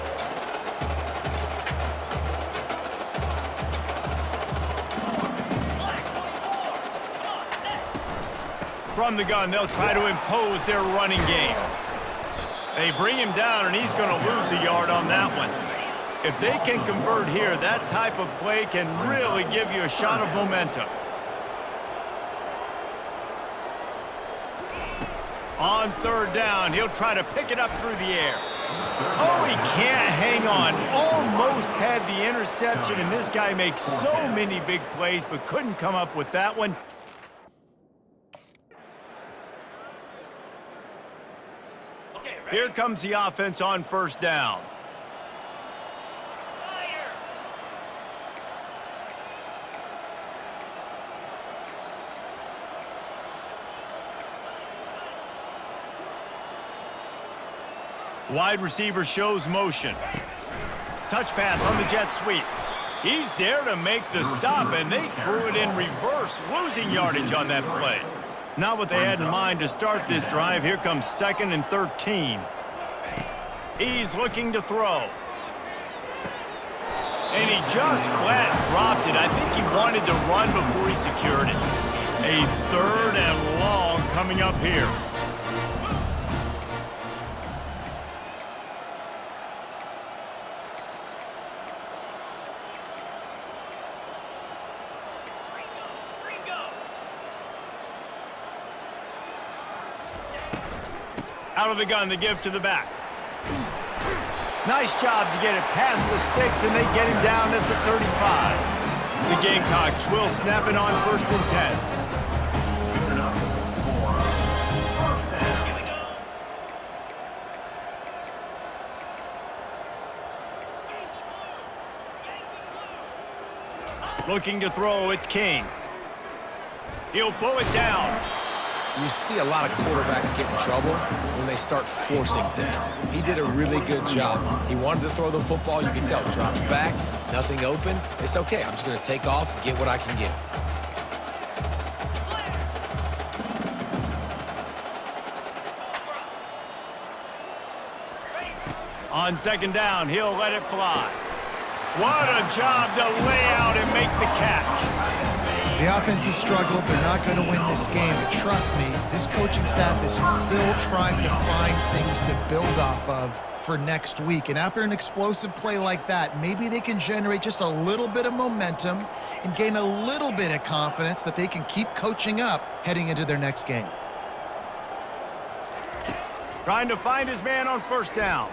From the gun, they'll try to impose their running game. They bring him down, and he's going to lose a yard on that one. If they can convert here, that type of play can really give you a shot of momentum. On third down, he'll try to pick it up through the air. Oh, he can't hang on. Almost had the interception, and this guy makes so many big plays, but couldn't come up with that one. Here comes the offense on first down. Wide receiver shows motion. Touch pass on the jet sweep. He's there to make the stop, and they threw it in reverse, losing yardage on that play. Not what they had in mind to start this drive. Here comes 2nd and 13. He's looking to throw. And he just flat dropped it. I think he wanted to run before he secured it. A 3rd and long coming up here. Out of the gun to give to the back. Nice job to get it past the sticks, and they get him down at the 35. The Gamecocks will snap it on 1st and 10. Looking to throw, it's King. He'll pull it down. You see a lot of quarterbacks get in trouble when they start forcing things. He did a really good job. He wanted to throw the football. You can tell. Drops back, nothing open. It's okay. I'm just going to take off, get what I can get. On 2nd down, he'll let it fly. What a job to lay out and make the catch. The offense has struggled. They're not going to win this game. But trust me, this coaching staff is still trying to find things to build off of for next week. And after an explosive play like that, maybe they can generate just a little bit of momentum and gain a little bit of confidence that they can keep coaching up heading into their next game. Trying to find his man on 1st down.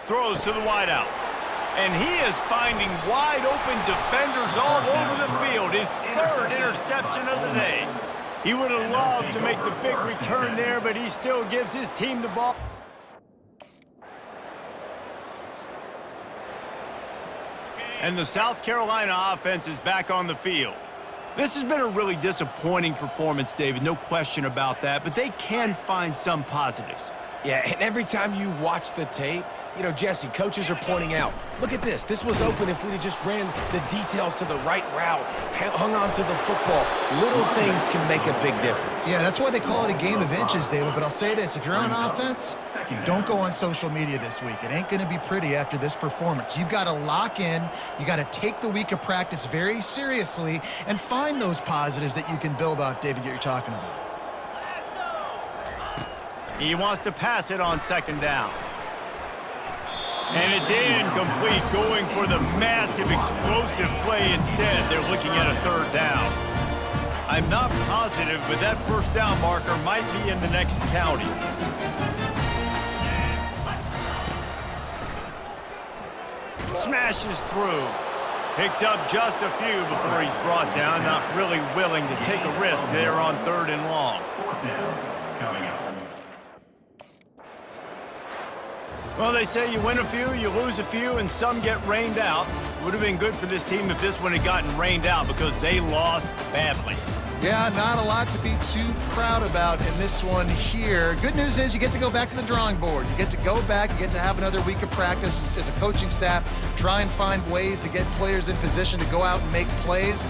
Throws to the wideout. And he is finding wide-open defenders all over the field. His 3rd interception of the day. He would have loved to make the big return there, but he still gives his team the ball. And the South Carolina offense is back on the field. This has been a really disappointing performance, David, no question about that, but they can find some positives. Yeah, and every time you watch the tape, you know, Jesse, coaches are pointing out, look at this. This was open if we'd have just ran the details to the right route, hung on to the football. Little things can make a big difference. Yeah, that's why they call it a game of inches, David. But I'll say this, if you're on offense, don't go on social media this week. It ain't going to be pretty after this performance. You've got to lock in. You got to take the week of practice very seriously and find those positives that you can build off, David, that you're talking about. He wants to pass it on 2nd down. And it's incomplete, going for the massive explosive play instead. They're looking at a 3rd down. I'm not positive, but that 1st down marker might be in the next county. Smashes through. Picks up just a few before he's brought down. Not really willing to take a risk there on 3rd and long. 4th down coming up. Well, they say you win a few, you lose a few, and some get rained out. Would have been good for this team if this one had gotten rained out because they lost badly. Yeah, not a lot to be too proud about in this one here. Good news is you get to go back to the drawing board. You get to go back, you get to have another week of practice as a coaching staff, try and find ways to get players in position to go out and make plays.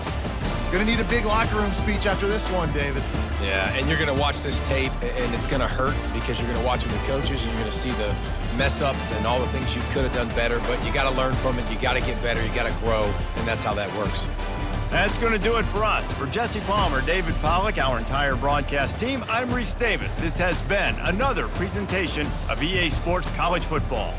Gonna need a big locker room speech after this one, David. Yeah, and you're going to watch this tape, and it's going to hurt because you're going to watch with the coaches, and you're going to see the mess-ups and all the things you could have done better, but you got to learn from it. You got to get better. You got to grow, and that's how that works. That's going to do it for us. For Jesse Palmer, David Pollack, our entire broadcast team, I'm Reese Davis. This has been another presentation of EA Sports College Football.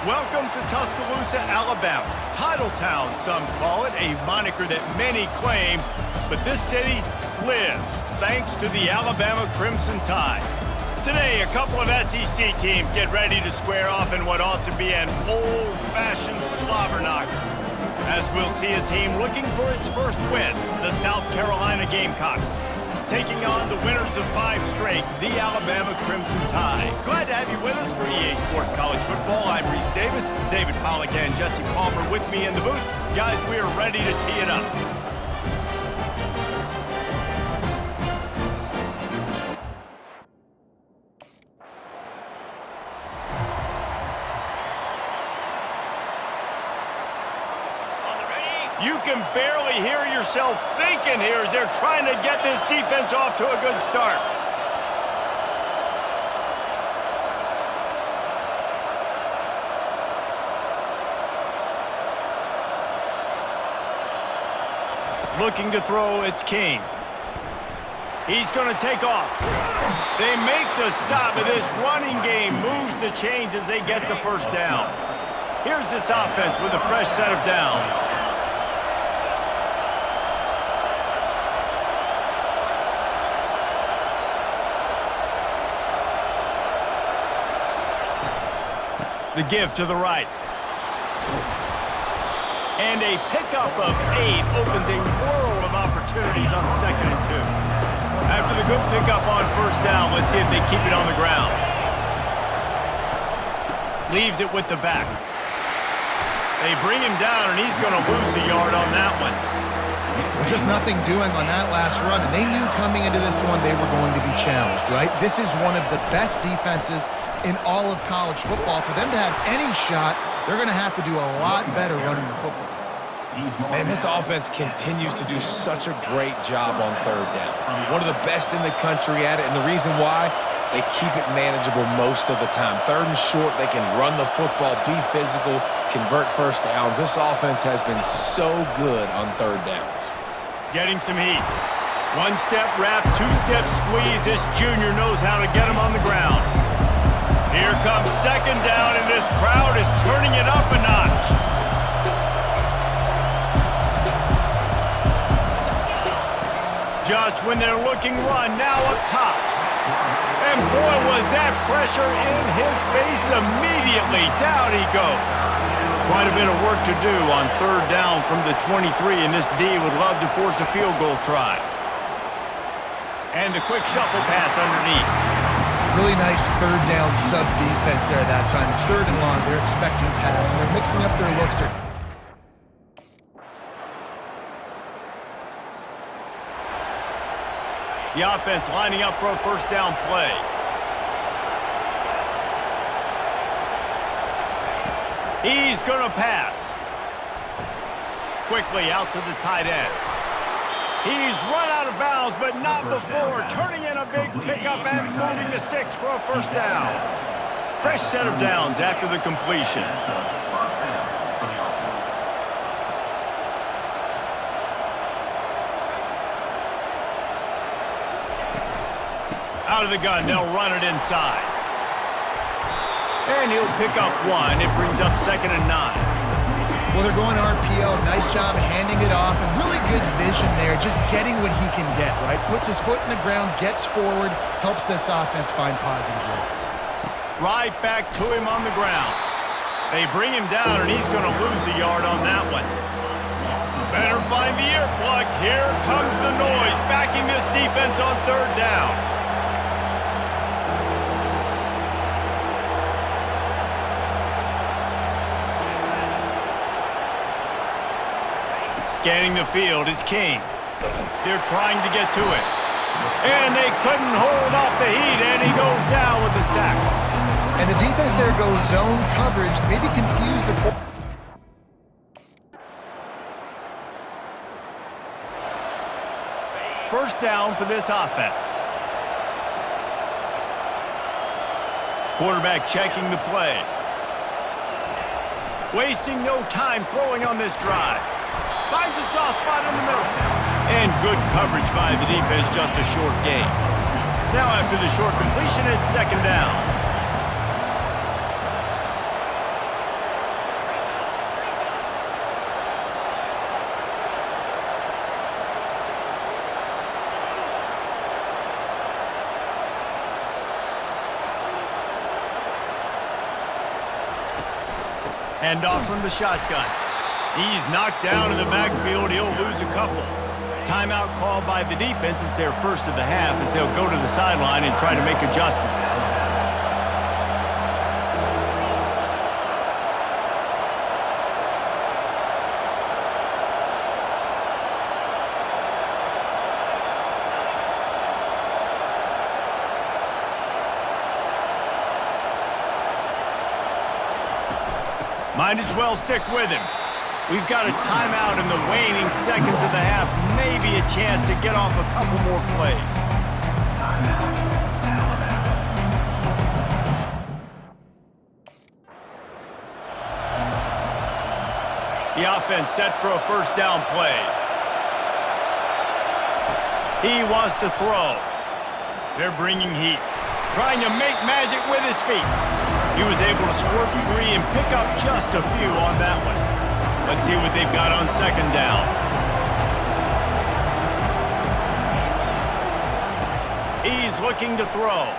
Welcome to Tuscaloosa, Alabama. Titletown, some call it, a moniker that many claim, but this city lives thanks to the Alabama Crimson Tide. Today, a couple of SEC teams get ready to square off in what ought to be an old-fashioned slobber knocker. As we'll see a team looking for its first win, the South Carolina Gamecocks, taking on the winners of 5 straight, the Alabama Crimson Tide. Glad to have you with us for EA Sports College Football. I'm Reese Davis, David Pollack and Jesse Palmer with me in the booth. Guys, we are ready to tee it up. You can barely hear yourself thinking here as they're trying to get this defense off to a good start. Looking to throw, it's King. He's going to take off. They make the stop, but this running game moves the chains as they get the first down. Here's this offense with a fresh set of downs. The give to the right. And a pickup of 8 opens a world of opportunities on 2nd and 2. After the good pickup on 1st down, let's see if they keep it on the ground. Leaves it with the back. They bring him down, and he's going to lose a yard on that one. Well, just nothing doing on that last run, and they knew coming into this one they were going to be challenged, right? This is one of the best defenses in all of college football. For them to have any shot, they're going to have to do a lot better running the football. Man, this offense continues to do such a great job on 3rd down. One of the best in the country at it, and the reason why, they keep it manageable most of the time. 3rd and short, they can run the football, be physical, convert 1st downs. This offense has been so good on 3rd downs. Getting some heat. 1-step wrap, 2-step squeeze. This junior knows how to get him on the ground. Here comes 2nd down, and this crowd is turning it up a notch. Just when they're looking run, now up top. And boy, was that pressure in his face immediately. Down he goes. Quite a bit of work to do on 3rd down from the 23, and this D would love to force a field goal try. And the quick shuffle pass underneath. Really nice 3rd down sub defense there that time. It's 3rd and long. They're expecting pass, and they're mixing up their looks. The offense lining up for a 1st down play. He's going to pass. Quickly out to the tight end. He's run out of bounds, but not before turning in a big pickup and moving the sticks for a 1st down. Fresh set of downs after the completion. Out of the gun, they'll run it inside. And he'll pick up 1. It brings up 2nd and 9. Well, they're going RPO. Nice job handing it off, and really good vision there, just getting what he can get, right? Puts his foot in the ground, gets forward, helps this offense find positive yards. Right back to him on the ground. They bring him down, and he's going to lose a yard on that one. Better find the earplugs. Here comes the noise, backing this defense on 3rd down. Scanning the field, it's King. They're trying to get to it. And they couldn't hold off the heat, and he goes down with the sack. And the defense there goes zone coverage, maybe confused the quarterback. 1st down for this offense. Quarterback checking the play. Wasting no time throwing on this drive. Finds a soft spot in the middle. And good coverage by the defense, just a short gain. Now after the short completion, it's 2nd down. Hand off from the shotgun. He's knocked down in the backfield. He'll lose a couple. Timeout called by the defense. It's their 1st of the half as they'll go to the sideline and try to make adjustments. Might as well stick with him. We've got a timeout in the waning seconds of the half. Maybe a chance to get off a couple more plays. The offense set for a 1st down play. He wants to throw. They're bringing heat. Trying to make magic with his feet. He was able to squirt free and pick up just a few on that one. Let's see what they've got on 2nd down. He's looking to throw.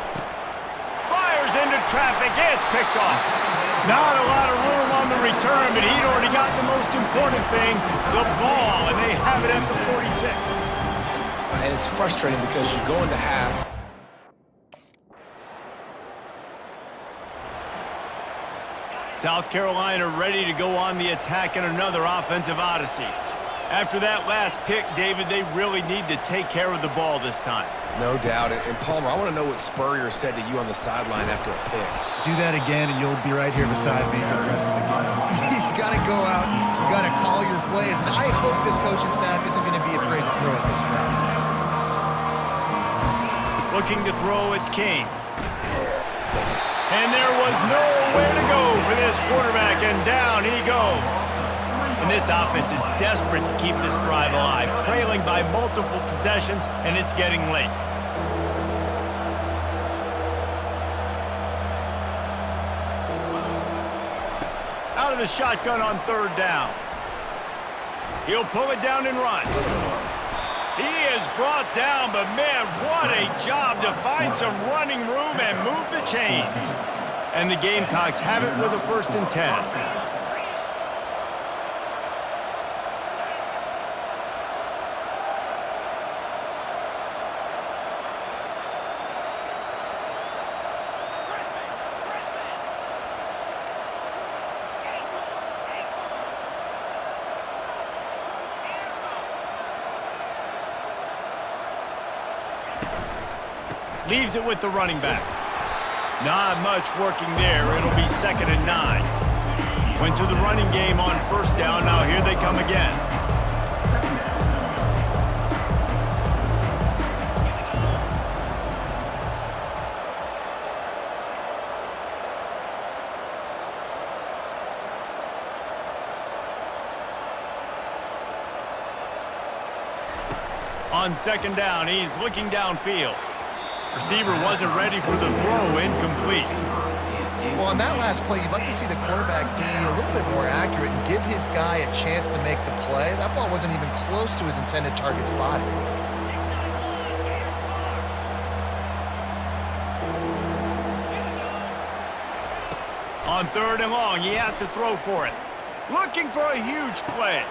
Fires into traffic. It's picked off. Not a lot of room on the return, but he'd already got the most important thing, the ball, and they have it at the 46. And it's frustrating because you go into half. South Carolina ready to go on the attack in another offensive odyssey. After that last pick, David, they really need to take care of the ball this time. No doubt. And Palmer, I want to know what Spurrier said to you on the sideline after a pick. Do that again, and you'll be right here beside me for the rest of the game. You got to go out. You got to call your plays. And I hope this coaching staff isn't going to be afraid to throw it this way. Looking to throw, it's King. And there was nowhere to go for this quarterback, and down he goes. And this offense is desperate to keep this drive alive, trailing by multiple possessions, and it's getting late. Out of the shotgun on third down. He'll pull it down and run. He is brought down, but man, what a job to find some running room and move the chains. And the Gamecocks have it with a 1st and 10. Leaves it with the running back. Not much working there. It'll be 2nd and 9. Went to the running game on 1st down. Now here they come again. On 2nd down, he's looking downfield. Receiver wasn't ready for the throw, incomplete. Well, on that last play, you'd like to see the quarterback be a little bit more accurate and give his guy a chance to make the play. That ball wasn't even close to his intended target's body. On 3rd and long, he has to throw for it. Looking for a huge play.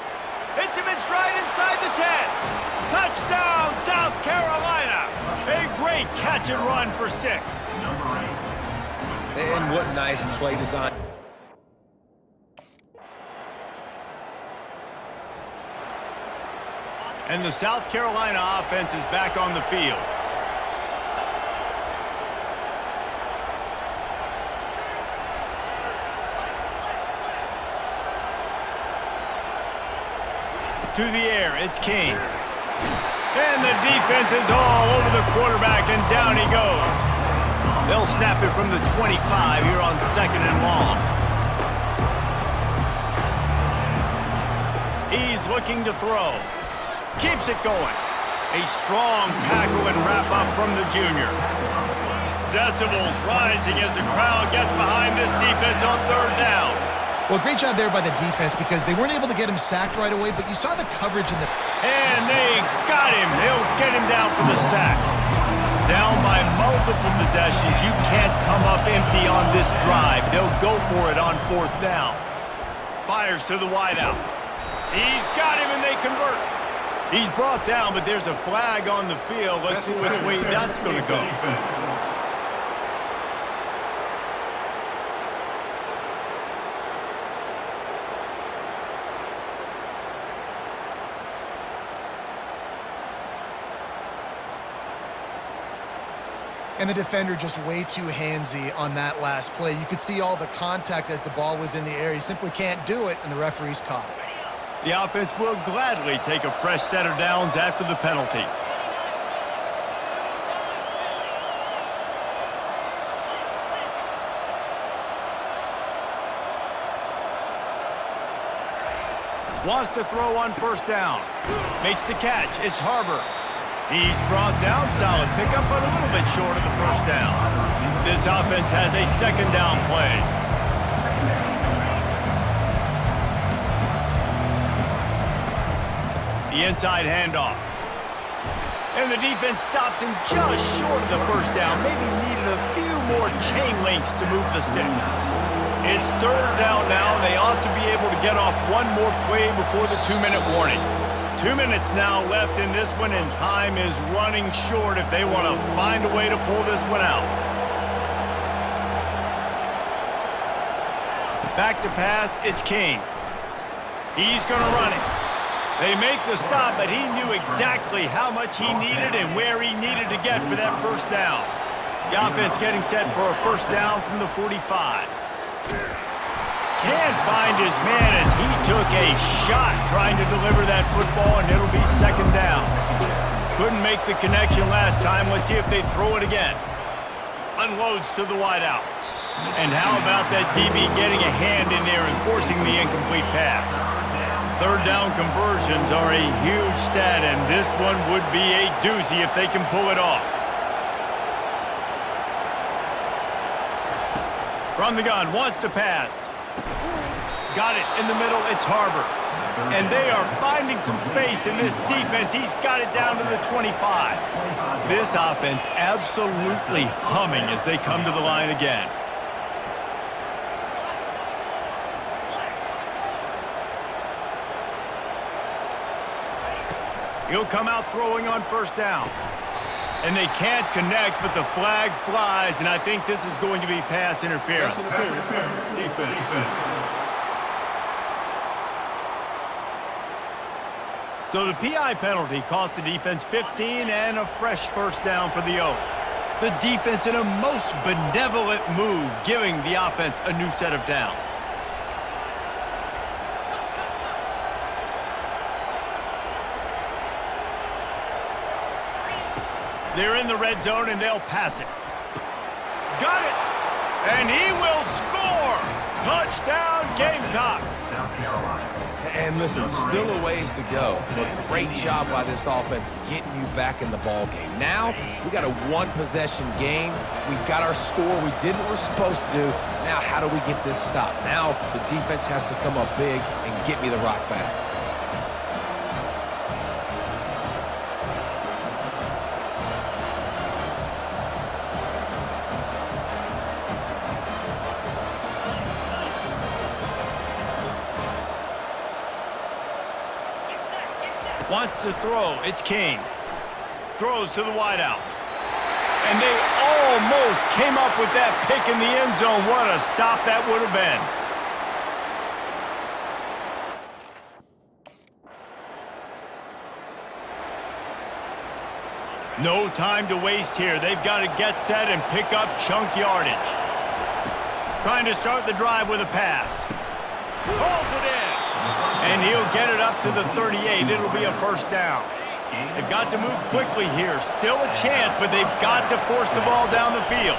Hits him in stride inside the 10. Touchdown, South Carolina. A great catch and run for 6. And what nice play design. And the South Carolina offense is back on the field. To the air, it's King. And the defense is all over the quarterback, and down he goes. They'll snap it from the 25 here on 2nd and long. He's looking to throw. Keeps it going. A strong tackle and wrap up from the junior. Decibels rising as the crowd gets behind this defense on 3rd down. Well, great job there by the defense because they weren't able to get him sacked right away, but you saw the coverage in the... And they got him. They'll get him down for the sack. Down by multiple possessions. You can't come up empty on this drive. They'll go for it on 4th down. Fires to the wideout. He's got him, and they convert. He's brought down, but there's a flag on the field. Let's see which way that's going to go. And the defender just way too handsy on that last play. You could see all the contact as the ball was in the air. He simply can't do it, and the referee's caught it. The offense will gladly take a fresh set of downs after the penalty. Wants to throw on 1st down. Makes the catch. It's Harbor. He's brought down. Solid pickup, but a little bit short of the 1st down. This offense has a 2nd down play. The inside handoff. And the defense stops him just short of the 1st down. Maybe needed a few more chain links to move the sticks. It's third down now. They ought to be able to get off one more play before the 2-minute warning. 2 minutes now left in this one, and time is running short if they want to find a way to pull this one out. Back to pass, it's King. He's going to run it. They make the stop, but he knew exactly how much he needed and where he needed to get for that first down. The offense getting set for a first down from the 45. Can't find his man as he took a shot trying to deliver that football, and it'll be second down. Couldn't make the connection last time. Let's see if they throw it again. Unloads to the wideout. And how about that DB getting a hand in there and forcing the incomplete pass? Third down conversions are a huge stat, and this one would be a doozy if they can pull it off. From the gun, wants to pass. Got it in the middle, it's Harbor. And they are finding some space in this defense. He's got it down to the 25. This offense absolutely humming as they come to the line again. He'll come out throwing on first down. And they can't connect, but the flag flies, and I think this is going to be pass interference. Defense. So the PI penalty cost the defense 15 and a fresh first down for the Oak. The defense in a most benevolent move, giving the offense a new set of downs. They're in the red zone, and they'll pass it. Got it! And he will score! Touchdown, Gamecocks! South Carolina. And listen, still a ways to go, but great job by this offense getting you back in the ball game. Now, we got a one-possession game. We got our score. We did what we're supposed to do. Now, how do we get this stopped? Now, the defense has to come up big and get me the rock back. Wants to throw. It's King. Throws to the wideout. And they almost came up with that pick in the end zone. What a stop that would have been. No time to waste here. They've got to get set and pick up chunk yardage. Trying to start the drive with a pass. Pulls it in. And he'll get it up to the 38. It'll be a first down. They've got to move quickly here. Still a chance, but they've got to force the ball down the field.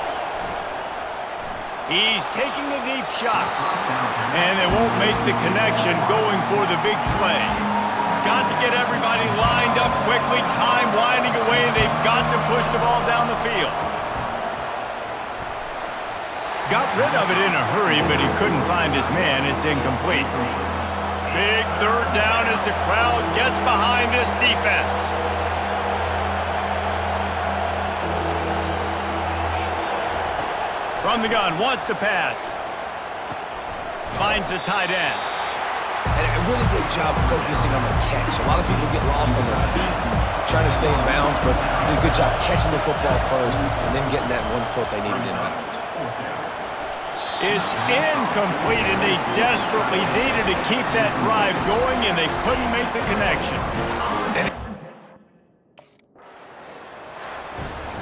He's taking the deep shot. And they won't make the connection going for the big play. Got to get everybody lined up quickly. Time winding away, and they've got to push the ball down the field. Got rid of it in a hurry, but he couldn't find his man. It's incomplete. Big third down as the crowd gets behind this defense. From the gun, wants to pass. Finds the tight end. And a really good job focusing on the catch. A lot of people get lost on their feet and trying to stay in bounds, but did a good job catching the football first and then getting that 1 foot they needed in bounds. It's incomplete, and they desperately needed to keep that drive going, and they couldn't make the connection.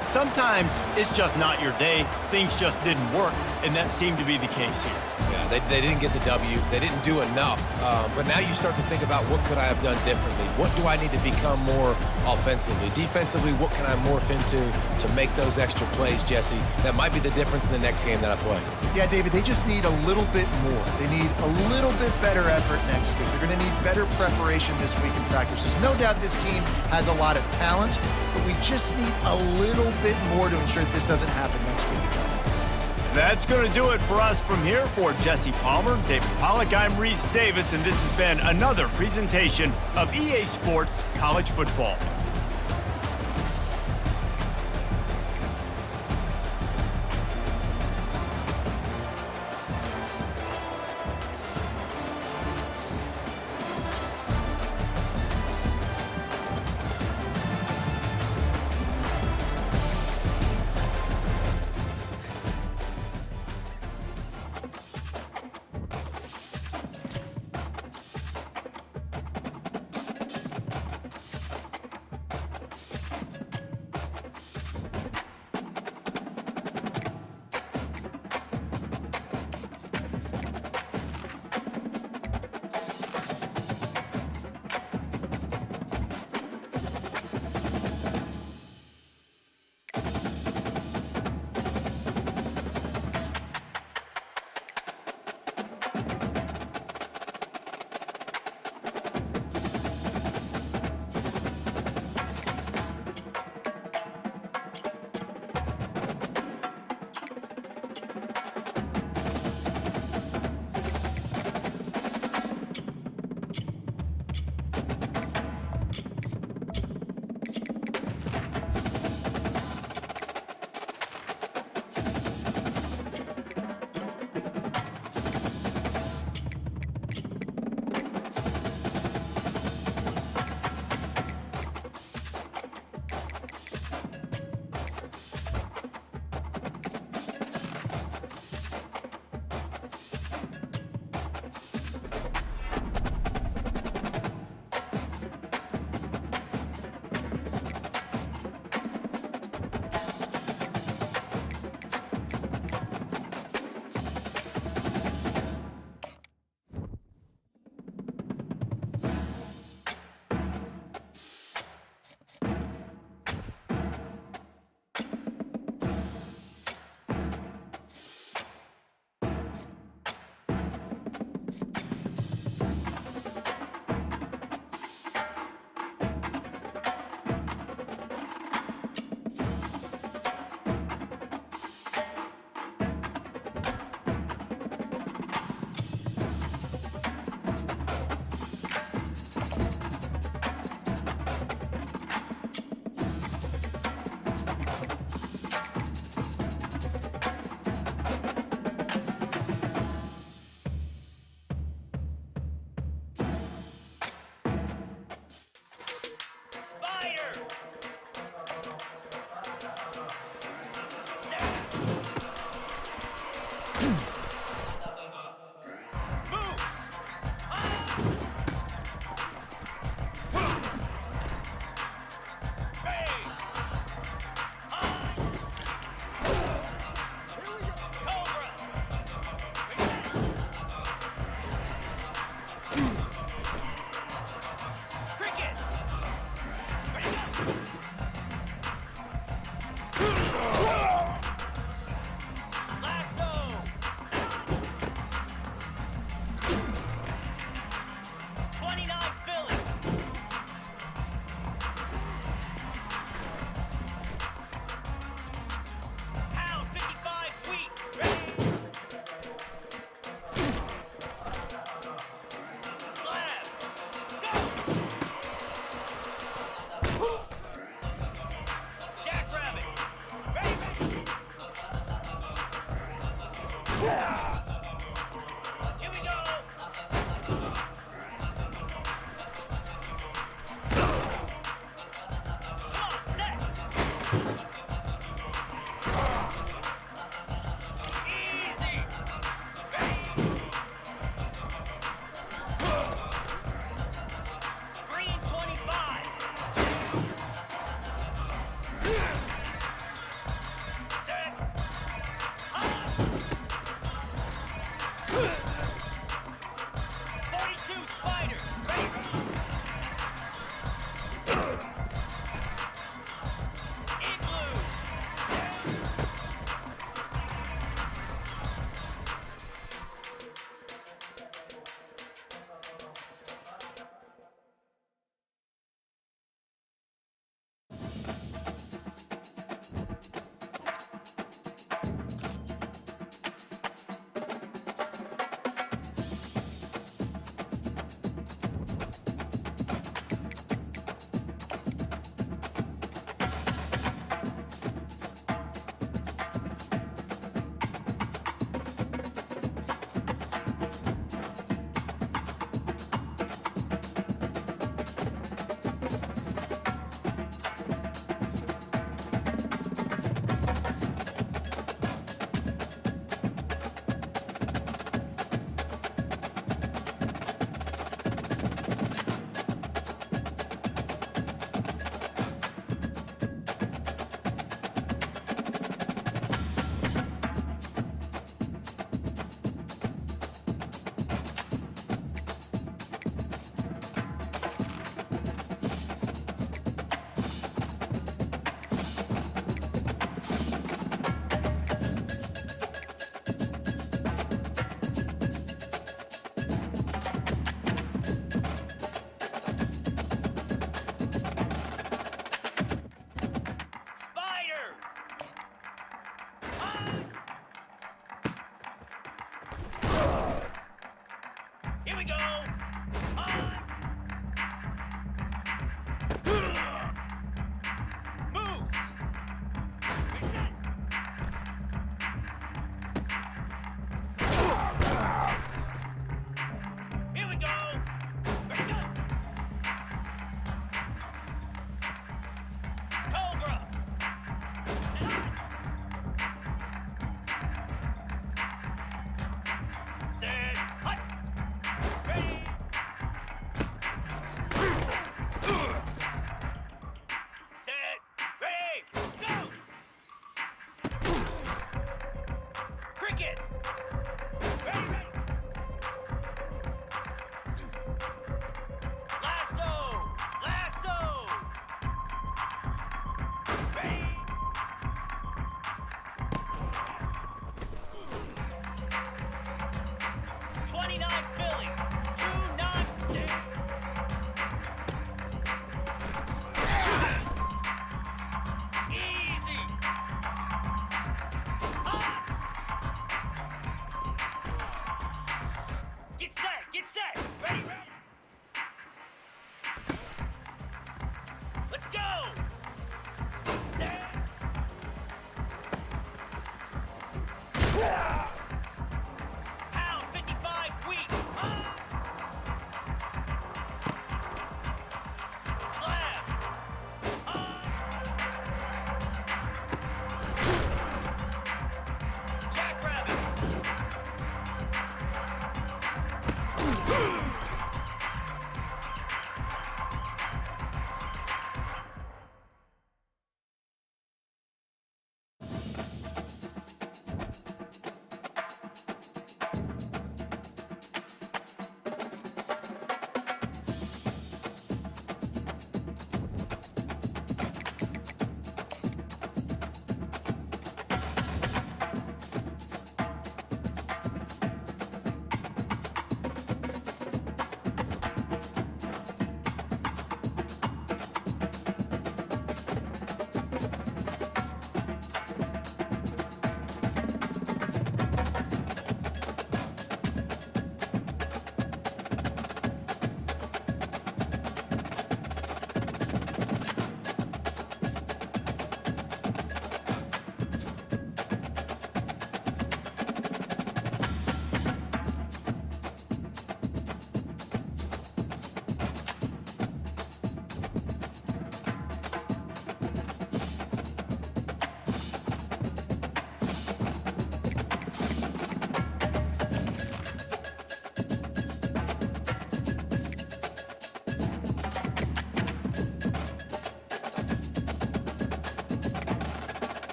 Sometimes it's just not your day. Things just didn't work, and that seemed to be the case here. Yeah, they didn't get the W. They didn't do enough. But now you start to think about what could I have done differently? What do I need to become more offensively? Defensively, what can I morph into to make those extra plays, Jesse? That might be the difference in the next game that I play. Yeah, David, they just need a little bit more. They need a little bit better effort next week. They're going to need better preparation this week in practice. There's no doubt this team has a lot of talent, but we just need a little bit more to ensure that this doesn't happen next week. That's going to do it for us from here. For Jesse Palmer, David Pollack, I'm Reese Davis, and this has been another presentation of EA Sports College Football.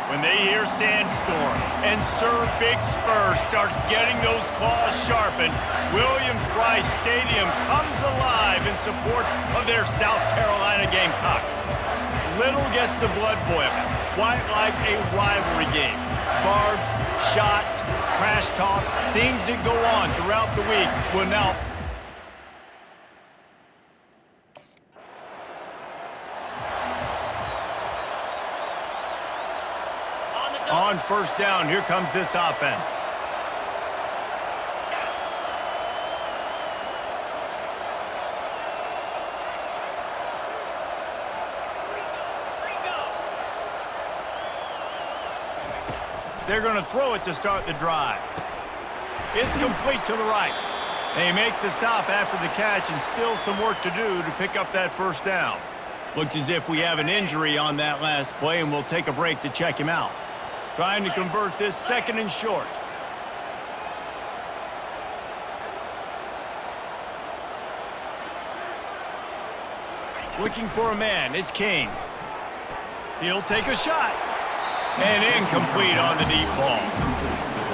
when they hear Sandstorm and Sir Big Spur starts getting those claws sharpened, Williams-Brice Stadium comes alive in support of their South Carolina Gamecocks. Little gets the blood boiling, quite like a rivalry game. Barbs, shots, trash talk, things that go on throughout the week will now... On first down, here comes this offense. They're going to throw it to start the drive. It's complete to the right. They make the stop after the catch and still some work to do to pick up that first down. Looks as if we have an injury on that last play, and we'll take a break to check him out. Trying to convert this second and short. Looking for a man, it's Kane. He'll take a shot. And incomplete on the deep ball.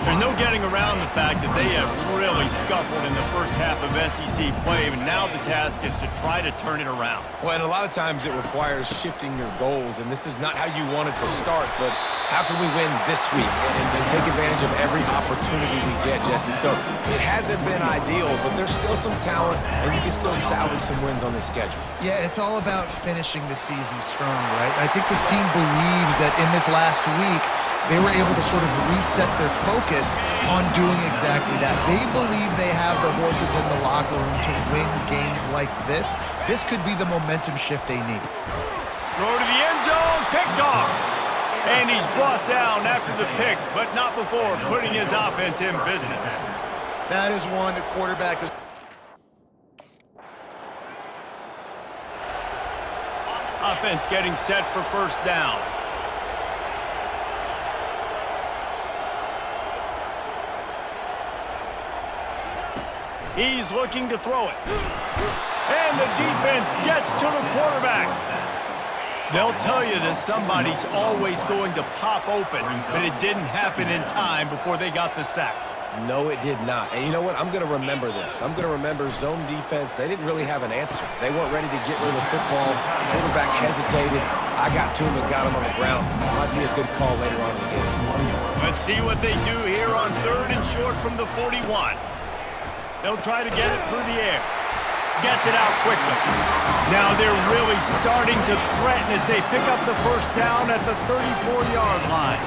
There's no getting around the fact that they have really scuffled in the first half of SEC play, and now the task is to try to turn it around. Well, and a lot of times it requires shifting your goals, and this is not how you want it to start, but how can we win this week and take advantage of every opportunity we get, Jesse? So it hasn't been ideal, but there's still some talent, and you can still salvage some wins on this schedule. Yeah, it's all about finishing the season strong, right? I think this team believes that in this last week, they were able to sort of reset their focus on doing exactly that. They believe they have the horses in the locker room to win games like this. This could be the momentum shift they need. Throw to the end zone, picked off. And he's brought down after the pick, but not before putting his offense in business. That is one the quarterback is... Offense getting set for first down. He's looking to throw it. And the defense gets to the quarterback. They'll tell you that somebody's always going to pop open, but it didn't happen in time before they got the sack. No, it did not. And you know what? I'm going to remember this. I'm going to remember zone defense. They didn't really have an answer. They weren't ready to get rid of the football. Quarterback hesitated. I got to him and got him on the ground. Might be a good call later on in the game. Let's see what they do here on third and short from the 41. They'll try to get it through the air. Gets it out quickly. Now they're really starting to threaten as they pick up the first down at the 34-yard line.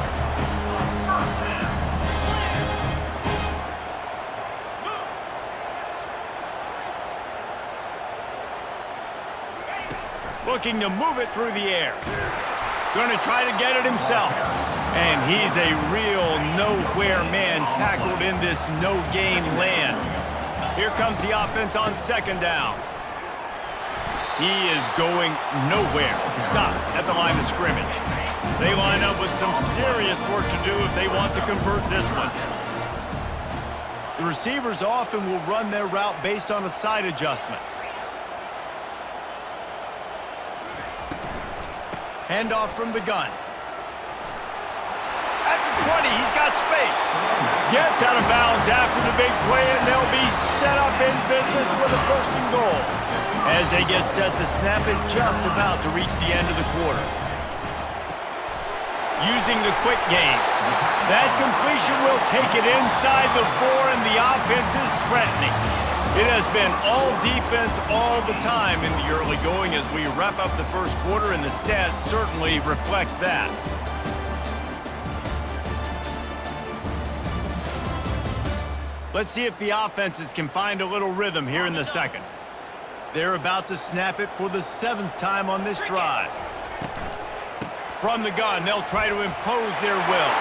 Looking to move it through the air. Going to try to get it himself. And he's a real nowhere man tackled in this no-gain land. Here comes the offense on second down. He is going nowhere. Stop at the line of scrimmage. They line up with some serious work to do if they want to convert this one. The receivers often will run their route based on a side adjustment. Handoff from the gun. At the 20, he's got space. Gets out of bounds after the big play, and they'll be set up in business with a first and goal. As they get set to snap it, just about to reach the end of the quarter. Using the quick game. That completion will take it inside the 4, and the offense is threatening. It has been all defense all the time in the early going as we wrap up the first quarter, and the stats certainly reflect that. Let's see if the offenses can find a little rhythm here in the second. They're about to snap it for the 7th time on this drive. From the gun, they'll try to impose their will.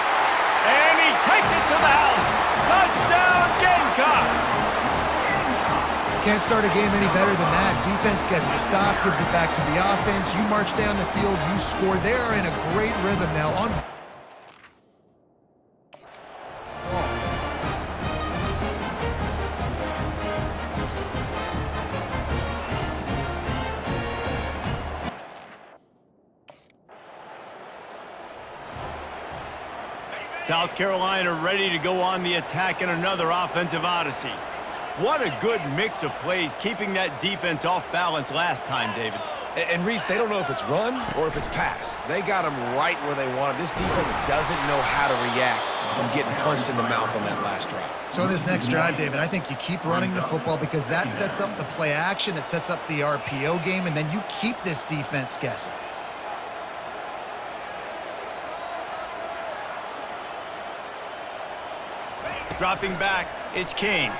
And he takes it to the house. Touchdown, Gamecocks! Can't start a game any better than that. Defense gets the stop, gives it back to the offense. You march down the field, you score. They're in a great rhythm now. South Carolina ready to go on the attack in another offensive odyssey. What a good mix of plays, keeping that defense off balance last time, David. And Reese, they don't know if it's run or if it's pass. They got them right where they want it. This defense doesn't know how to react from getting punched in the mouth on that last drive. So this next drive, David, I think you keep running the football because that sets up the play action, it sets up the RPO game, and then you keep this defense guessing. Dropping back, it's King.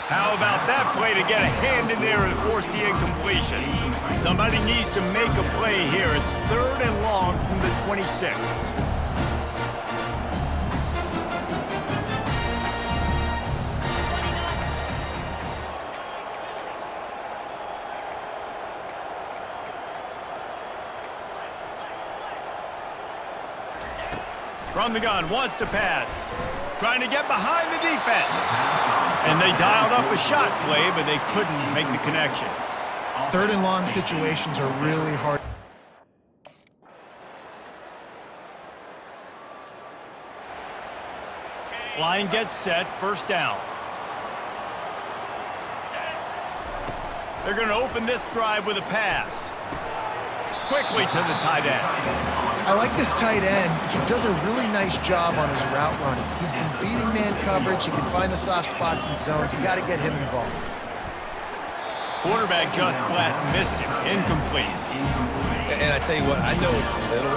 How about that play to get a hand in there and force the incompletion? Somebody needs to make a play here. It's 3rd and long from the 26. From the gun, wants to pass. Trying to get behind the defense. And they dialed up a shot play, but they couldn't make the connection. 3rd and long situations are really hard. Line gets set, 1st down. They're going to open this drive with a pass. Quickly to the tight end. I like this tight end. He does a really nice job on his route running. He's been beating man coverage. He can find the soft spots and zones. You got to get him involved. Quarterback just flat missed him. Incomplete. And I tell you what, I know it's little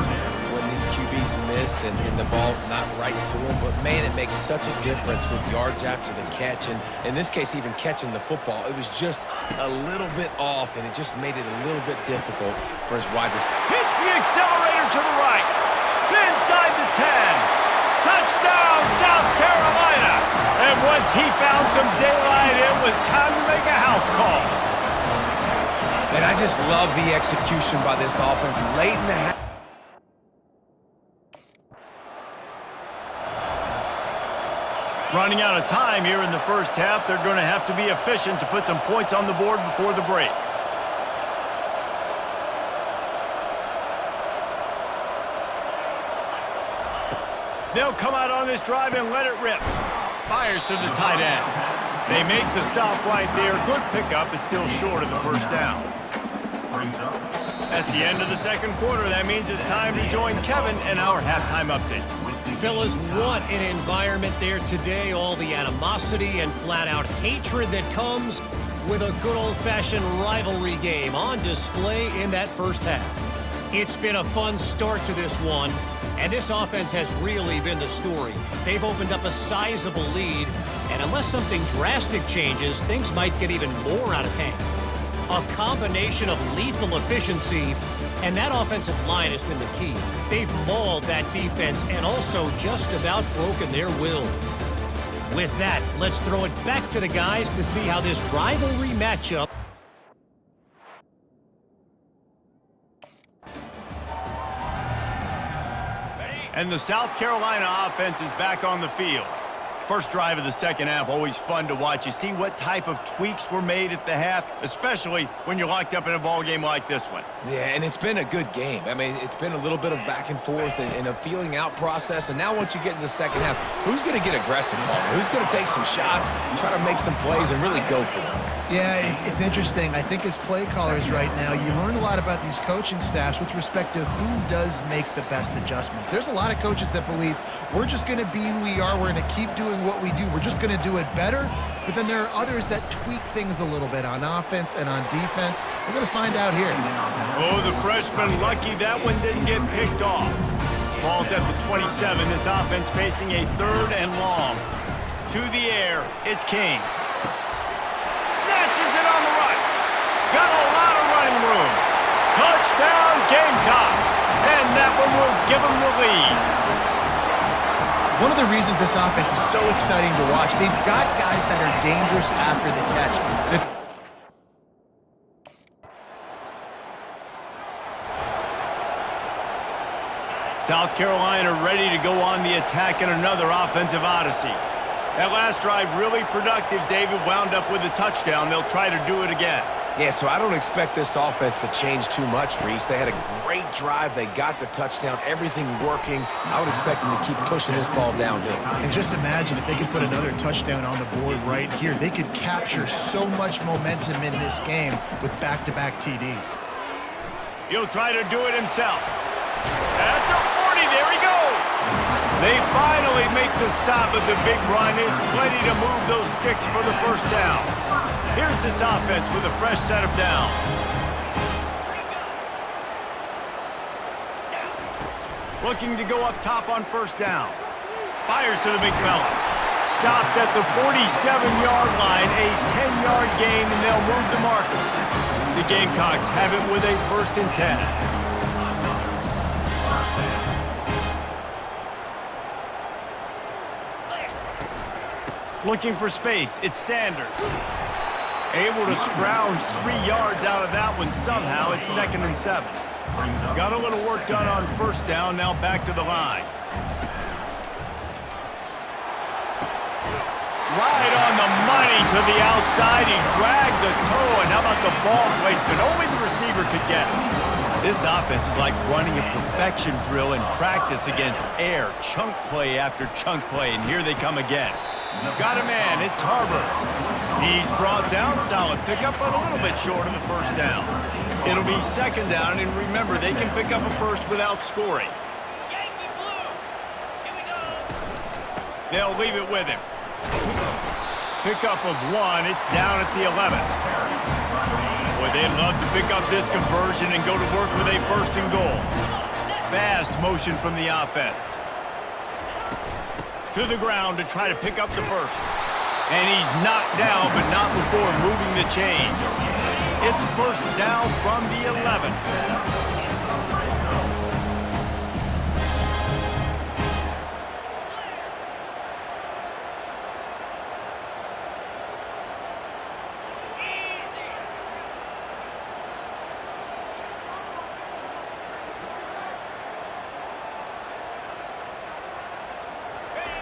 when these QBs miss and the ball's not right to them, but man, it makes such a difference with yards after the catch. And in this case, even catching the football, it was just a little bit off, and it just made it a little bit difficult for his wide receiver. Hits the accelerator to the right. Inside the 10. Touchdown, South Carolina. And once he found some daylight, it was time to make a house call. And I just love the execution by this offense late in the half. Running out of time here in the first half, they're going to have to be efficient to put some points on the board before the break. They'll come out on this drive and let it rip. Fires to the tight end. They make the stop right there. Good pickup. It's still short of the 1st down. That's the end of the 2nd quarter. That means it's time to join Kevin in our halftime update. Fellas, what an environment there today. All the animosity and flat-out hatred that comes with a good old-fashioned rivalry game on display in that first half. It's been a fun start to this one, and this offense has really been the story. They've opened up a sizable lead, and unless something drastic changes, things might get even more out of hand. A combination of lethal efficiency, and that offensive line has been the key. They've mauled that defense and also just about broken their will. With that, let's throw it back to the guys to see how this rivalry matchup. And the South Carolina offense is back on the field. First drive of the 2nd half, always fun to watch. You see what type of tweaks were made at the half, especially when you're locked up in a ball game like this one. Yeah, and it's been a good game. I mean, it's been a little bit of back and forth and a feeling out process. And now once you get into the 2nd half, who's going to get aggressive, Palmer? Who's going to take some shots, try to make some plays, and really go for it? Yeah, it's interesting. I think as play callers right now, you learn a lot about these coaching staffs with respect to who does make the best adjustments. There's a lot of coaches that believe we're just going to be who we are. We're going to keep doing what we do. We're just going to do it better. But then there are others that tweak things a little bit on offense and on defense. We're going to find out here. Oh, the freshman lucky that one didn't get picked off. Ball's at the 27. This offense facing a 3rd and long. To the air, it's King. Snatches it on the run. Got a lot of running room. Touchdown, Gamecocks. And that one will give them the lead. One of the reasons this offense is so exciting to watch, they've got guys that are dangerous after the catch. South Carolina ready to go on the attack in another offensive odyssey. That last drive really productive. David wound up with a touchdown. They'll try to do it again. Yeah, so I don't expect this offense to change too much, Reese. They had a great drive. They got the touchdown, everything working. I would expect them to keep pushing this ball downhill. And just imagine if they could put another touchdown on the board right here. They could capture so much momentum in this game with back-to-back TDs. He'll try to do it himself. At the 40, there he goes. They finally make the stop, but the big run is plenty to move those sticks for the first down. Here's this offense with a fresh set of downs. Looking to go up top on first down. Fires to the big fella. Stopped at the 47-yard line, a 10-yard gain, and they'll move the markers. The Gamecocks have it with a 1st and 10. Looking for space, it's Sanders. Able to scrounge 3 yards out of that one somehow. It's 2nd and 7. Got a little work done on first down, now back to the line. Right on the money to the outside. He dragged the toe, and how about the ball placement? Only the receiver could get it. This offense is like running a perfection drill in practice against air. Chunk play after chunk play, and here they come again. Got a man, it's Harbor. He's brought down, solid pickup, but a little bit short of the first down. It'll be 2nd down, and remember, they can pick up a first without scoring. Yankee blue. Here we go. They'll leave it with him. Pickup of 1, it's down at the 11. Boy, they'd love to pick up this conversion and go to work with a 1st and goal. Fast motion from the offense. To the ground to try to pick up the first. And he's knocked down, but not before moving the chains. It's 1st down from the 11.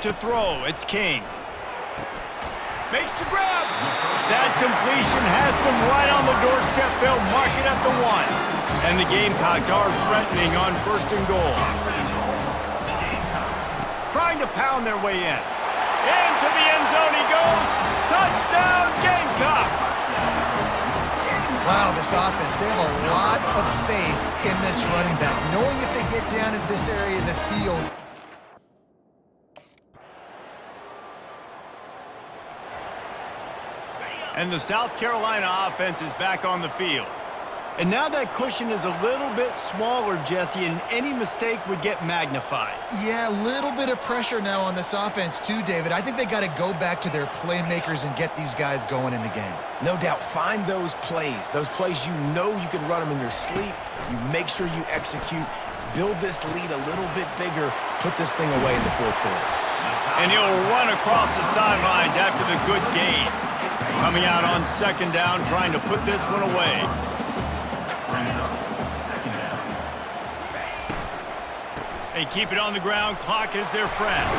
To throw, it's King. Makes the grab. That completion has them right on the doorstep. They'll mark it at the 1. And the Gamecocks are threatening on 1st and goal. Trying to pound their way in. Into the end zone he goes. Touchdown, Gamecocks. Wow, this offense, they have a lot of faith in this running back. Knowing if they get down in this area of the field, and the South Carolina offense is back on the field. And now that cushion is a little bit smaller, Jesse, and any mistake would get magnified. yeah, a little bit of pressure now on this offense too, David. I think they got to go back to their playmakers and get these guys going in the game. No doubt, find those plays you know you can run them in your sleep. You make sure you execute, build this lead a little bit bigger, put this thing away in the 4th quarter. And he'll run across the sidelines after the good gain. Coming out on 2nd down, trying to put this one away. They keep it on the ground. Clock is their friend.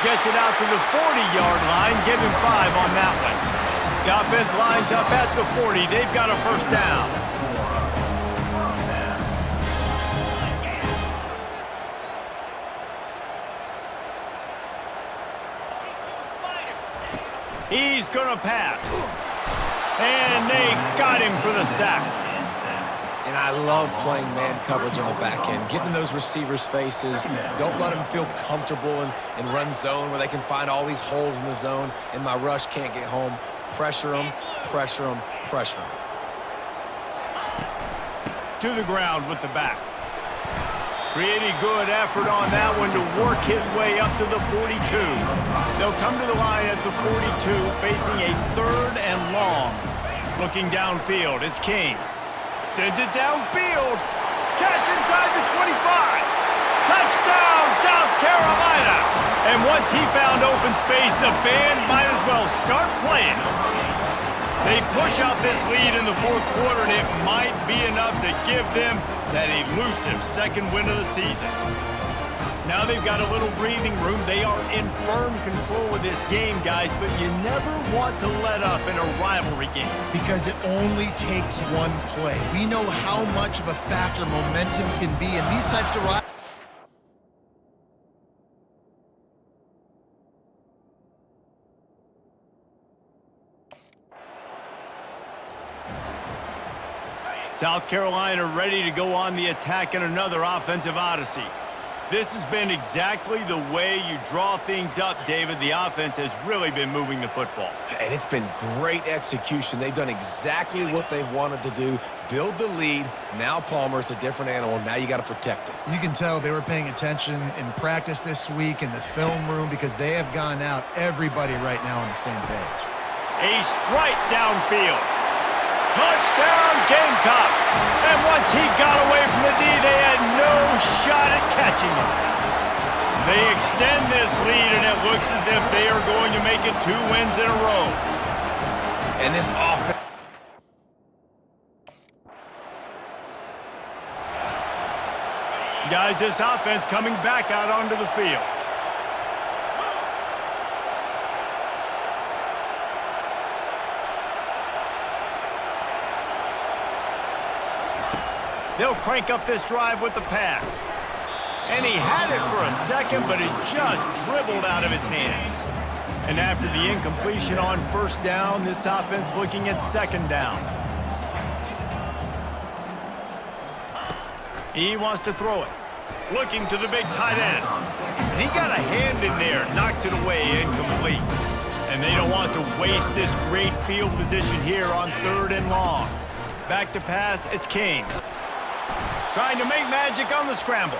Gets it out to the 40-yard line. Give him 5 on that one. The offense lines up at the 40. They've got a 1st down. He's going to pass. And they got him for the sack. And I love playing man coverage on the back end, getting in those receivers' faces. Don't let them feel comfortable in run zone where they can find all these holes in the zone and my rush can't get home. Pressure them, pressure them, pressure them. To the ground with the back. Pretty good effort on that one to work his way up to the 42. They'll come to the line at the 42, facing a 3rd and long. Looking downfield, it's King. Sends it downfield. Catch inside the 25. Touchdown, South Carolina. And once he found open space, the band might as well start playing. They push out this lead in the 4th quarter, and it might be enough to give them that elusive 2nd win of the season. Now they've got a little breathing room. They are in firm control of this game, guys, but you never want to let up in a rivalry game. Because it only takes one play. We know how much of a factor momentum can be in these types of rivalries. South Carolina ready to go on the attack in another offensive odyssey. This has been exactly the way you draw things up, David. The offense has really been moving the football. And it's been great execution. They've done exactly what they've wanted to do. Build the lead. Now Palmer's a different animal. Now you got to protect it. You can tell they were paying attention in practice this week in the film room because they have gone out, everybody right now on the same page. A strike downfield. Touchdown, Gamecocks! And once he got away from the D, they had no shot at catching him. They extend this lead, and it looks as if they are going to make it 2 wins in a row. And this offense... Guys, this offense coming back out onto the field. They'll crank up this drive with the pass. And he had it for a second, but it just dribbled out of his hands. And after the incompletion on first down, this offense looking at second down. He wants to throw it. Looking to the big tight end. And he got a hand in there, knocks it away, incomplete. And they don't want to waste this great field position here on 3rd and long. Back to pass, it's King. Trying to make magic on the scramble.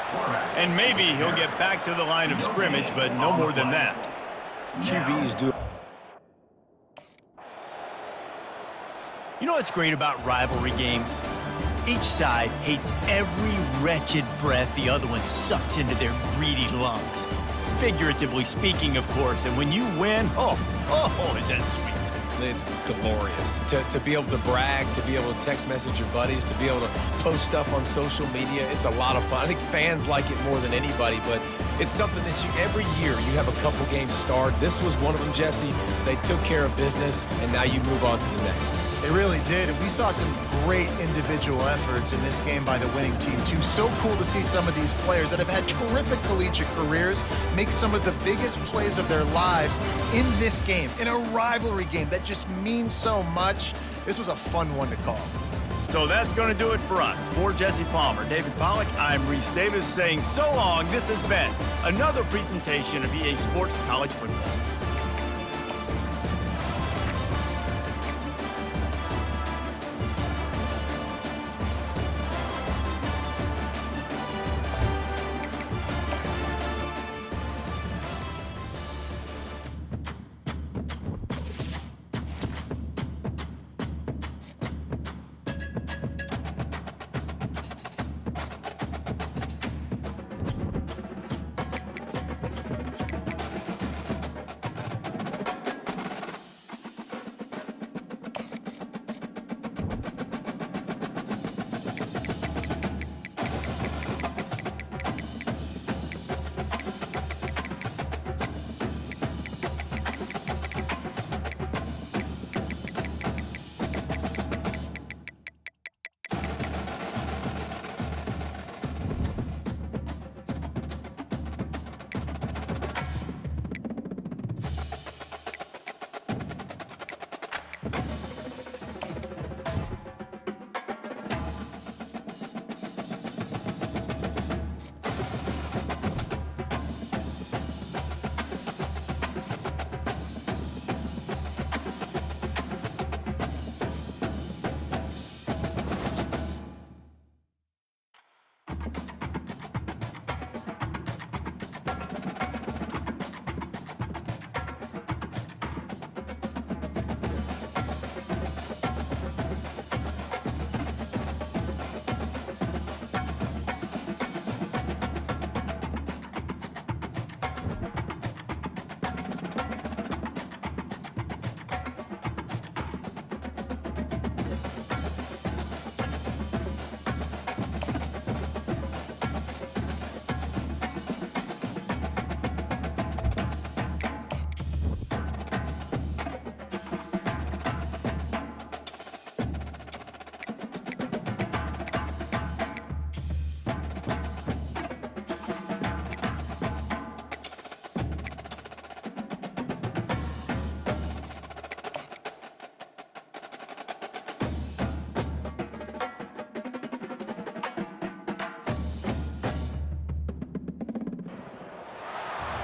And maybe he'll get back to the line of scrimmage, but no more than that. QBs do. You know what's great about rivalry games? Each side hates every wretched breath the other one sucks into their greedy lungs. Figuratively speaking, of course, and when you win, oh, is that sweet. It's glorious. To be able to brag, to be able to text message your buddies, to be able to post stuff on social media, it's a lot of fun. I think fans like it more than anybody, but it's something that every year you have a couple games start. This was one of them, Jesse. They took care of business, and now you move on to the next. They really did, and we saw some great individual efforts in this game by the winning team, too. So cool to see some of these players that have had terrific collegiate careers make some of the biggest plays of their lives in this game, in a rivalry game that just means so much. This was a fun one to call. So that's going to do it for us. For Jesse Palmer, David Pollack, I'm Reese Davis saying so long. This has been another presentation of EA Sports College Football.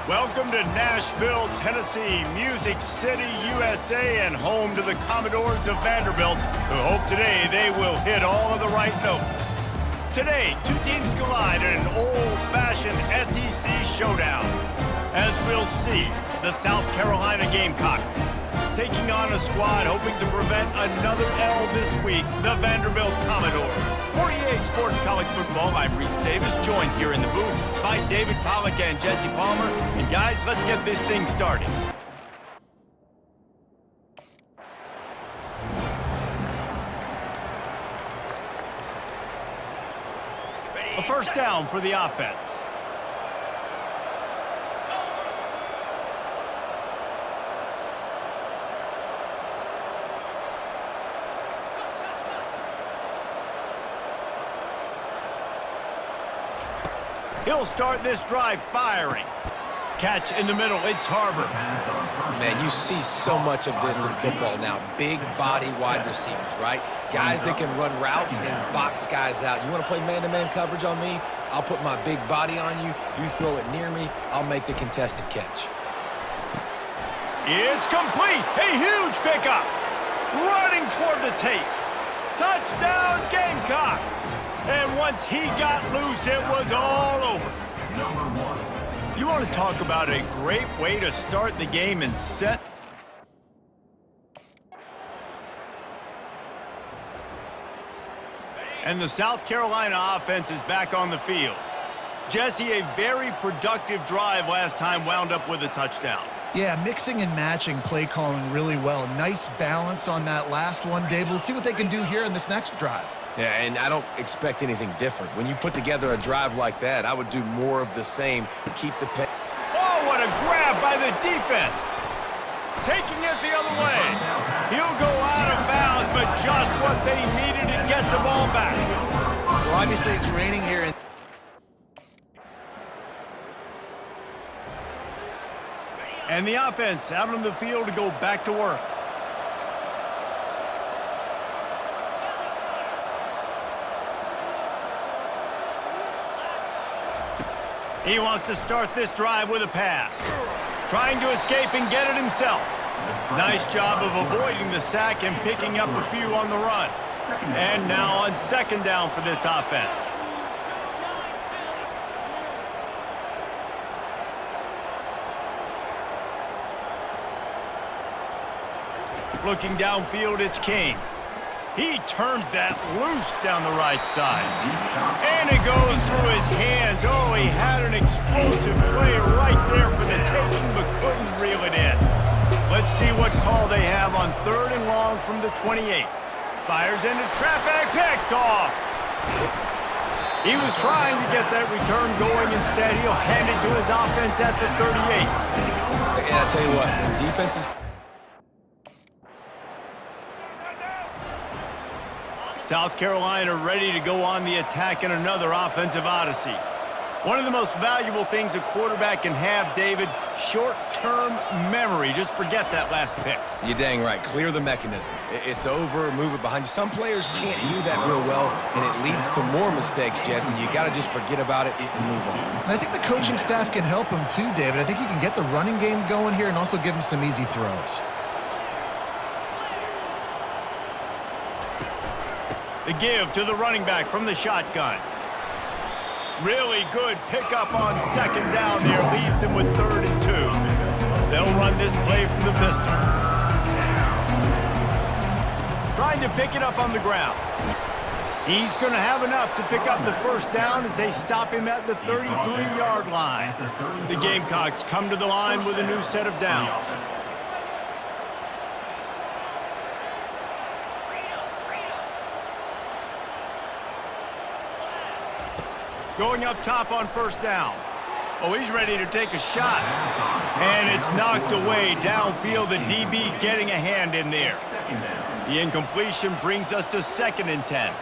Welcome to Nashville, Tennessee, Music City, USA, and home to the Commodores of Vanderbilt, who hope today they will hit all of the right notes. Today, two teams collide in an old-fashioned SEC showdown. As we'll see, the South Carolina Gamecocks taking on a squad hoping to prevent another L this week, the Vanderbilt Commodores. For EA Sports College Football, I'm Reese Davis, joined here in the booth by David Pollack and Jesse Palmer. And guys, let's get this thing started. A first down for the offense. He'll start this drive firing. Catch in the middle, it's Harbor. Man, you see so much of this in football now. Big body wide receivers, right? Guys that can run routes and box guys out. You want to play man-to-man coverage on me? I'll put my big body on you. You throw it near me, I'll make the contested catch. It's complete. A huge pickup. Running toward the tape. Touchdown Gamecocks. And once he got loose, it was all over. You want to talk about a great way to start the game and set. And the South Carolina offense is back on the field. Jesse, a very productive drive last time wound up with a touchdown. Yeah, mixing and matching play calling really well. Nice balance on that last one, Dave. Let's see what they can do here in this next drive. Yeah, and I don't expect anything different. When you put together a drive like that, I would do more of the same. Keep the pace. Oh, what a grab by the defense. Taking it the other way. He'll go out of bounds, but just what they needed to get the ball back. Well, obviously it's raining here. And the offense out on the field to go back to work. He wants to start this drive with a pass. Trying to escape and get it himself. Nice job of avoiding the sack and picking up a few on the run. And now on second down for this offense. Looking downfield, it's Kane. He turns that loose down the right side. And it goes through his hands. Oh, he had an explosive play right there for the taking, but couldn't reel it in. Let's see what call they have on third and long from the 28. Fires into traffic, picked off. He was trying to get that return going. Instead, he'll hand it to his offense at the 38. And I'll tell you what, when defenses... South Carolina ready to go on the attack in another offensive odyssey. One of the most valuable things a quarterback can have, David, short-term memory. Just forget that last pick. You're dang right. Clear the mechanism. It's over, move it behind you. Some players can't do that real well, and it leads to more mistakes, Jesse. You got to just forget about it and move on. And I think the coaching staff can help him too, David. I think you can get the running game going here and also give him some easy throws. The give to the running back from the shotgun. Really good pickup on second down there. Leaves him with 3rd and 2. They'll run this play from the pistol. Trying to pick it up on the ground. He's going to have enough to pick up the first down as they stop him at the 33-yard line. The Gamecocks come to the line with a new set of downs. Going up top on first down. Oh, he's ready to take a shot. And it's knocked away downfield. The DB getting a hand in there. The incompletion brings us to 2nd and 10.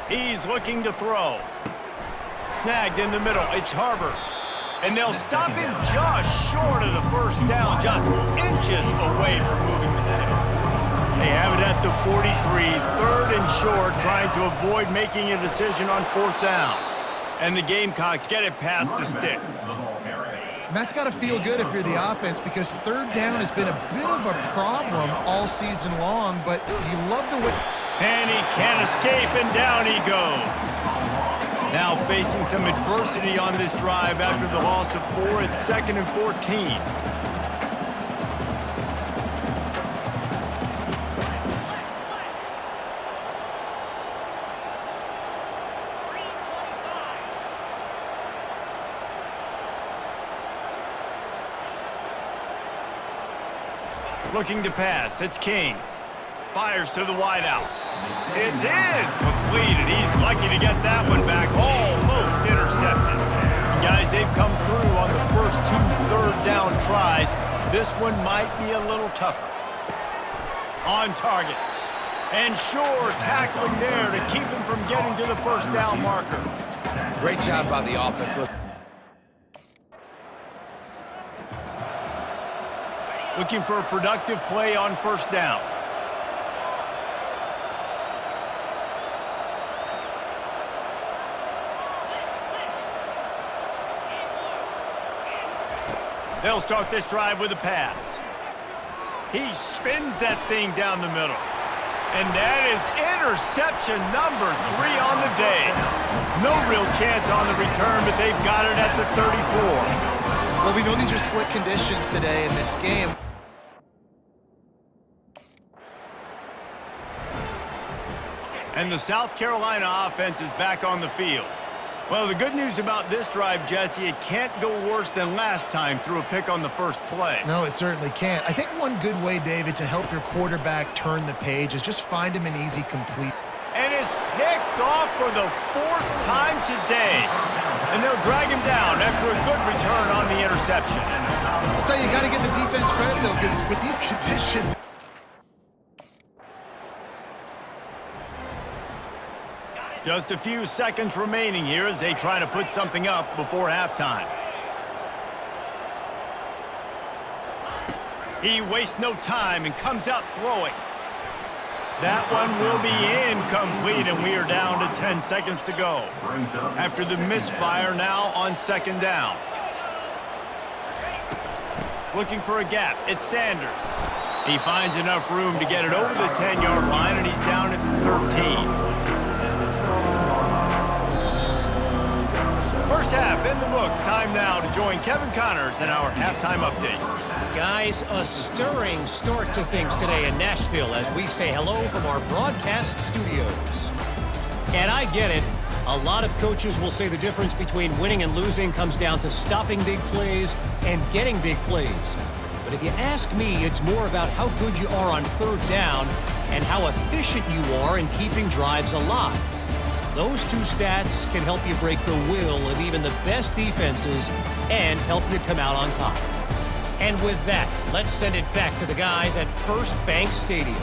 He's looking to throw. Snagged in the middle. It's Harbor. And they'll stop him just short of the first down, just inches away from moving the sticks. They have it at the 43, 3rd and short, trying to avoid making a decision on 4th down. And the Gamecocks get it past the sticks. And that's got to feel good if you're the offense, because 3rd down has been a bit of a problem all season long, but you love the way. And he can't escape, and down he goes. Now facing some adversity on this drive after the loss of 4, it's 2nd and 14. Looking to pass, it's King. Fires to the wideout. It's incomplete, and he's lucky to get that one back. Almost intercepted. And guys, they've come through on the first 2 3rd down tries. This one might be a little tougher. On target. And sure, tackling there to keep him from getting to the 1st down marker. Great job by the offense. Looking for a productive play on 1st down. They'll start this drive with a pass. He spins that thing down the middle. And that is interception number 3 on the day. No real chance on the return, but they've got it at the 34. Well, we know these are slick conditions today in this game. And the South Carolina offense is back on the field. Well, the good news about this drive, Jesse, it can't go worse than last time through a pick on the first play. No, it certainly can't. I think one good way, David, to help your quarterback turn the page is just find him an easy complete. And it's picked off for the 4th time today. And they'll drag him down after a good return on the interception. I'll tell you, you got to give the defense credit, though, because with these conditions... Just a few seconds remaining here as they try to put something up before halftime. He wastes no time and comes out throwing. That one will be incomplete, and we are down to 10 seconds to go. After the misfire, now on 2nd down. Looking for a gap, it's Sanders. He finds enough room to get it over the 10-yard line, and he's down at 13. First half in the books. Time now to join Kevin Connors in our halftime update. Guys, a stirring start to things today in Nashville as we say hello from our broadcast studios. And I get it. A lot of coaches will say the difference between winning and losing comes down to stopping big plays and getting big plays. But if you ask me, it's more about how good you are on 3rd down and how efficient you are in keeping drives alive. Those 2 stats can help you break the will of even the best defenses and help you come out on top. And with that, let's send it back to the guys at First Bank Stadium.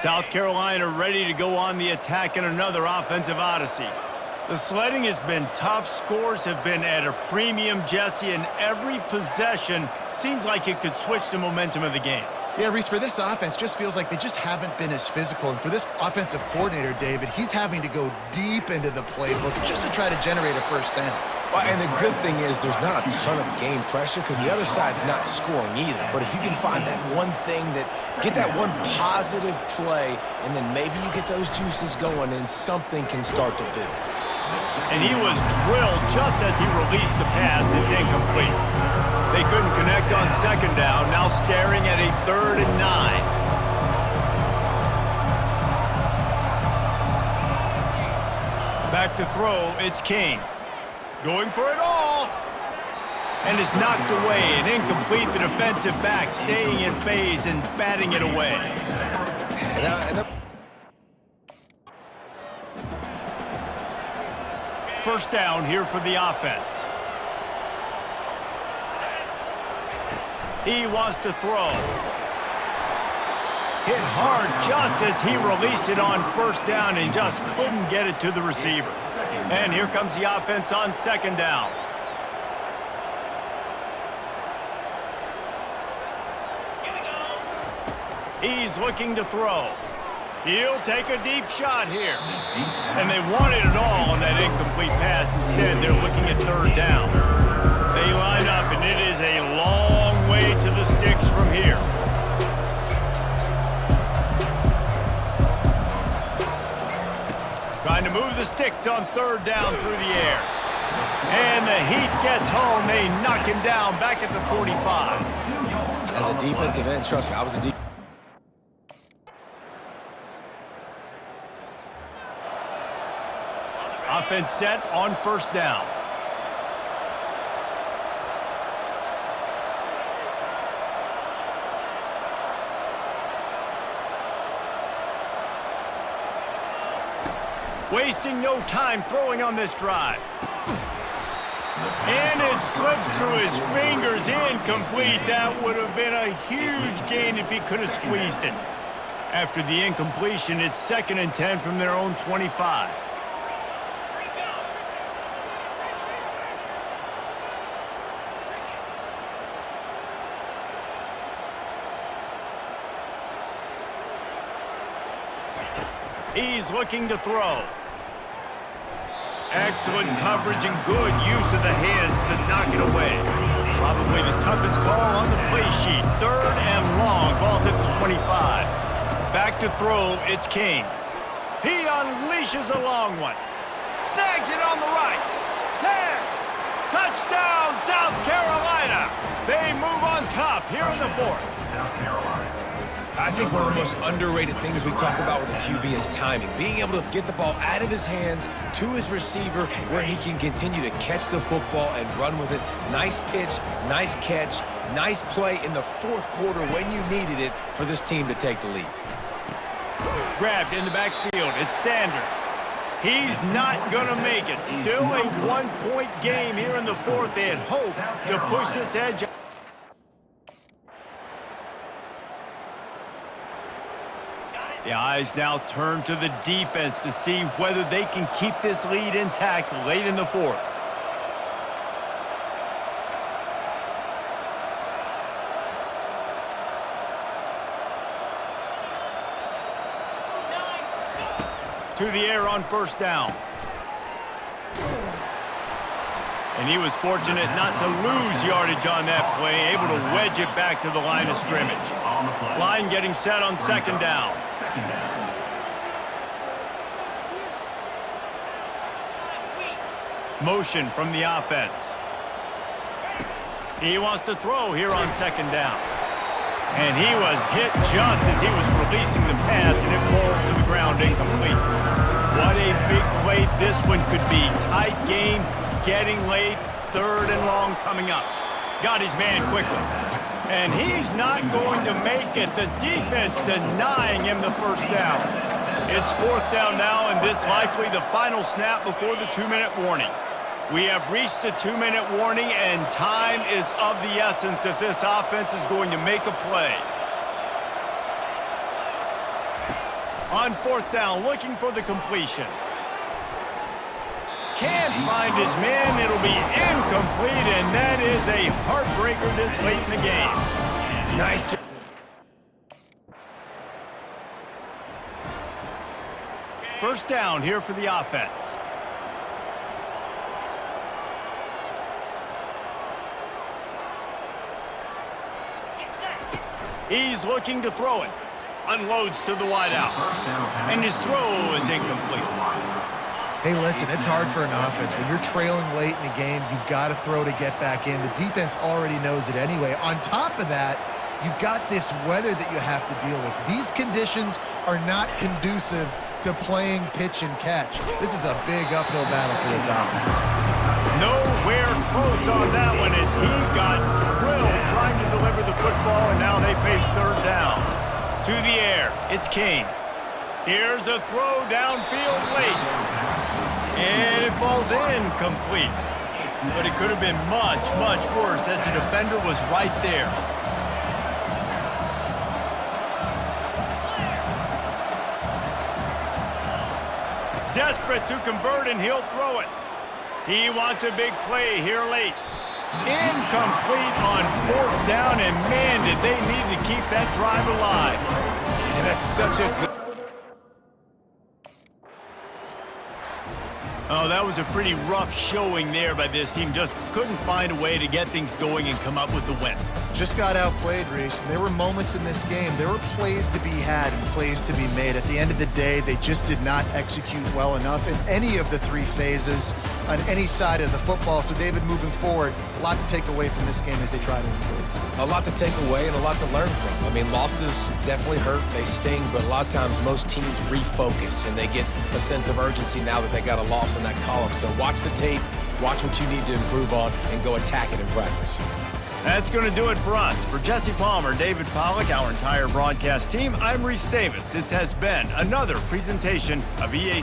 South Carolina ready to go on the attack in another offensive odyssey. The sledding has been tough. Scores have been at a premium, Jesse, and every possession seems like it could switch the momentum of the game. Yeah, Reese, for this offense, just feels like they just haven't been as physical. And for this offensive coordinator, David, he's having to go deep into the playbook just to try to generate a 1st down. Well, and the good thing is there's not a ton of game pressure because the other side's not scoring either. But if you can find that one thing get that one positive play, and then maybe you get those juices going and something can start to build. And he was drilled just as he released the pass. It's incomplete. They couldn't connect on 2nd down, now staring at a 3rd and 9. Back to throw, it's King. Going for it all. And is knocked away and incomplete. The defensive back staying in phase and batting it away. First down here for the offense. He wants to throw. Hit hard just as he released it on first down and just couldn't get it to the receiver. And here comes the offense on second down. He's looking to throw. He'll take a deep shot here. And they wanted it all on that incomplete pass. Instead, they're looking at third down. They line up, and it is a long way to the sticks from here. Trying to move the sticks on third down through the air. And the heat gets home. They knock him down back at the 45. As a defensive end, trust me, I was a Offense set on first down. Wasting no time throwing on this drive. And it slips through his fingers, incomplete. That would have been a huge gain if he could have squeezed it. After the incompletion, it's 2nd and 10 from their own 25. He's looking to throw. Excellent coverage and good use of the hands to knock it away. Probably the toughest call on the play sheet. 3rd and long. Ball's at the 25. Back to throw. It's King. He unleashes a long one. Snags it on the right. 10. Touchdown, South Carolina. They move on top here in the 4th. South Carolina. I think one of the most underrated things we talk about with a QB is timing. Being able to get the ball out of his hands to his receiver where he can continue to catch the football and run with it. Nice pitch, nice catch, nice play in the 4th quarter when you needed it for this team to take the lead. Grabbed in the backfield. It's Sanders. He's not going to make it. Still a 1-point game here in the 4th. They had hoped to push this edge. The eyes now turn to the defense to see whether they can keep this lead intact late in the 4th. To the air on first down. And he was fortunate not to lose yardage on that play, able to wedge it back to the line of scrimmage. Line getting set on second down. Motion from the offense. He wants to throw here on second down. And he was hit just as he was releasing the pass, and it falls to the ground incomplete. What a big play this one could be. Tight game, getting late, 3rd and long coming up. Got his man quickly. And he's not going to make it. The defense denying him the first down. It's 4th down now, and this likely the final snap before the 2-minute warning. We have reached the 2-minute warning, and time is of the essence if this offense is going to make a play. On 4th down, looking for the completion. Can't find his man. It'll be incomplete, and that is a heartbreaker this late in the game. Nice. First down here for the offense. He's looking to throw it. Unloads to the wideout. And his throw is incomplete. Hey, listen, it's hard for an offense. When you're trailing late in a game, you've got to throw to get back in. The defense already knows it anyway. On top of that, you've got this weather that you have to deal with. These conditions are not conducive to playing pitch and catch. This is a big uphill battle for this offense. Nowhere close on that one as he got drilled trying to deliver the football, and now they face 3rd down. To the air, it's King. Here's a throw downfield late. And it falls incomplete. But it could have been much, much worse as the defender was right there. desperate to convert, and he'll throw it. He wants a big play here late. Incomplete on 4th down, and man, did they need to keep that drive alive. And that's such a good... Oh, that was a pretty rough showing there by this team. Just couldn't find a way to get things going and come up with the win. Just got outplayed, Reese. There were moments in this game. There were plays to be had and plays to be made. At the end of the day, they just did not execute well enough in any of the 3 phases on any side of the football. So, David, moving forward, a lot to take away from this game as they try to improve. A lot to take away and a lot to learn from. I mean, losses definitely hurt, they sting, but a lot of times most teams refocus and they get a sense of urgency now that they got a loss in that column. So watch the tape, watch what you need to improve on, and go attack it in practice. That's going to do it for us. For Jesse Palmer, David Pollack, our entire broadcast team, I'm Reese Davis. This has been another presentation of EA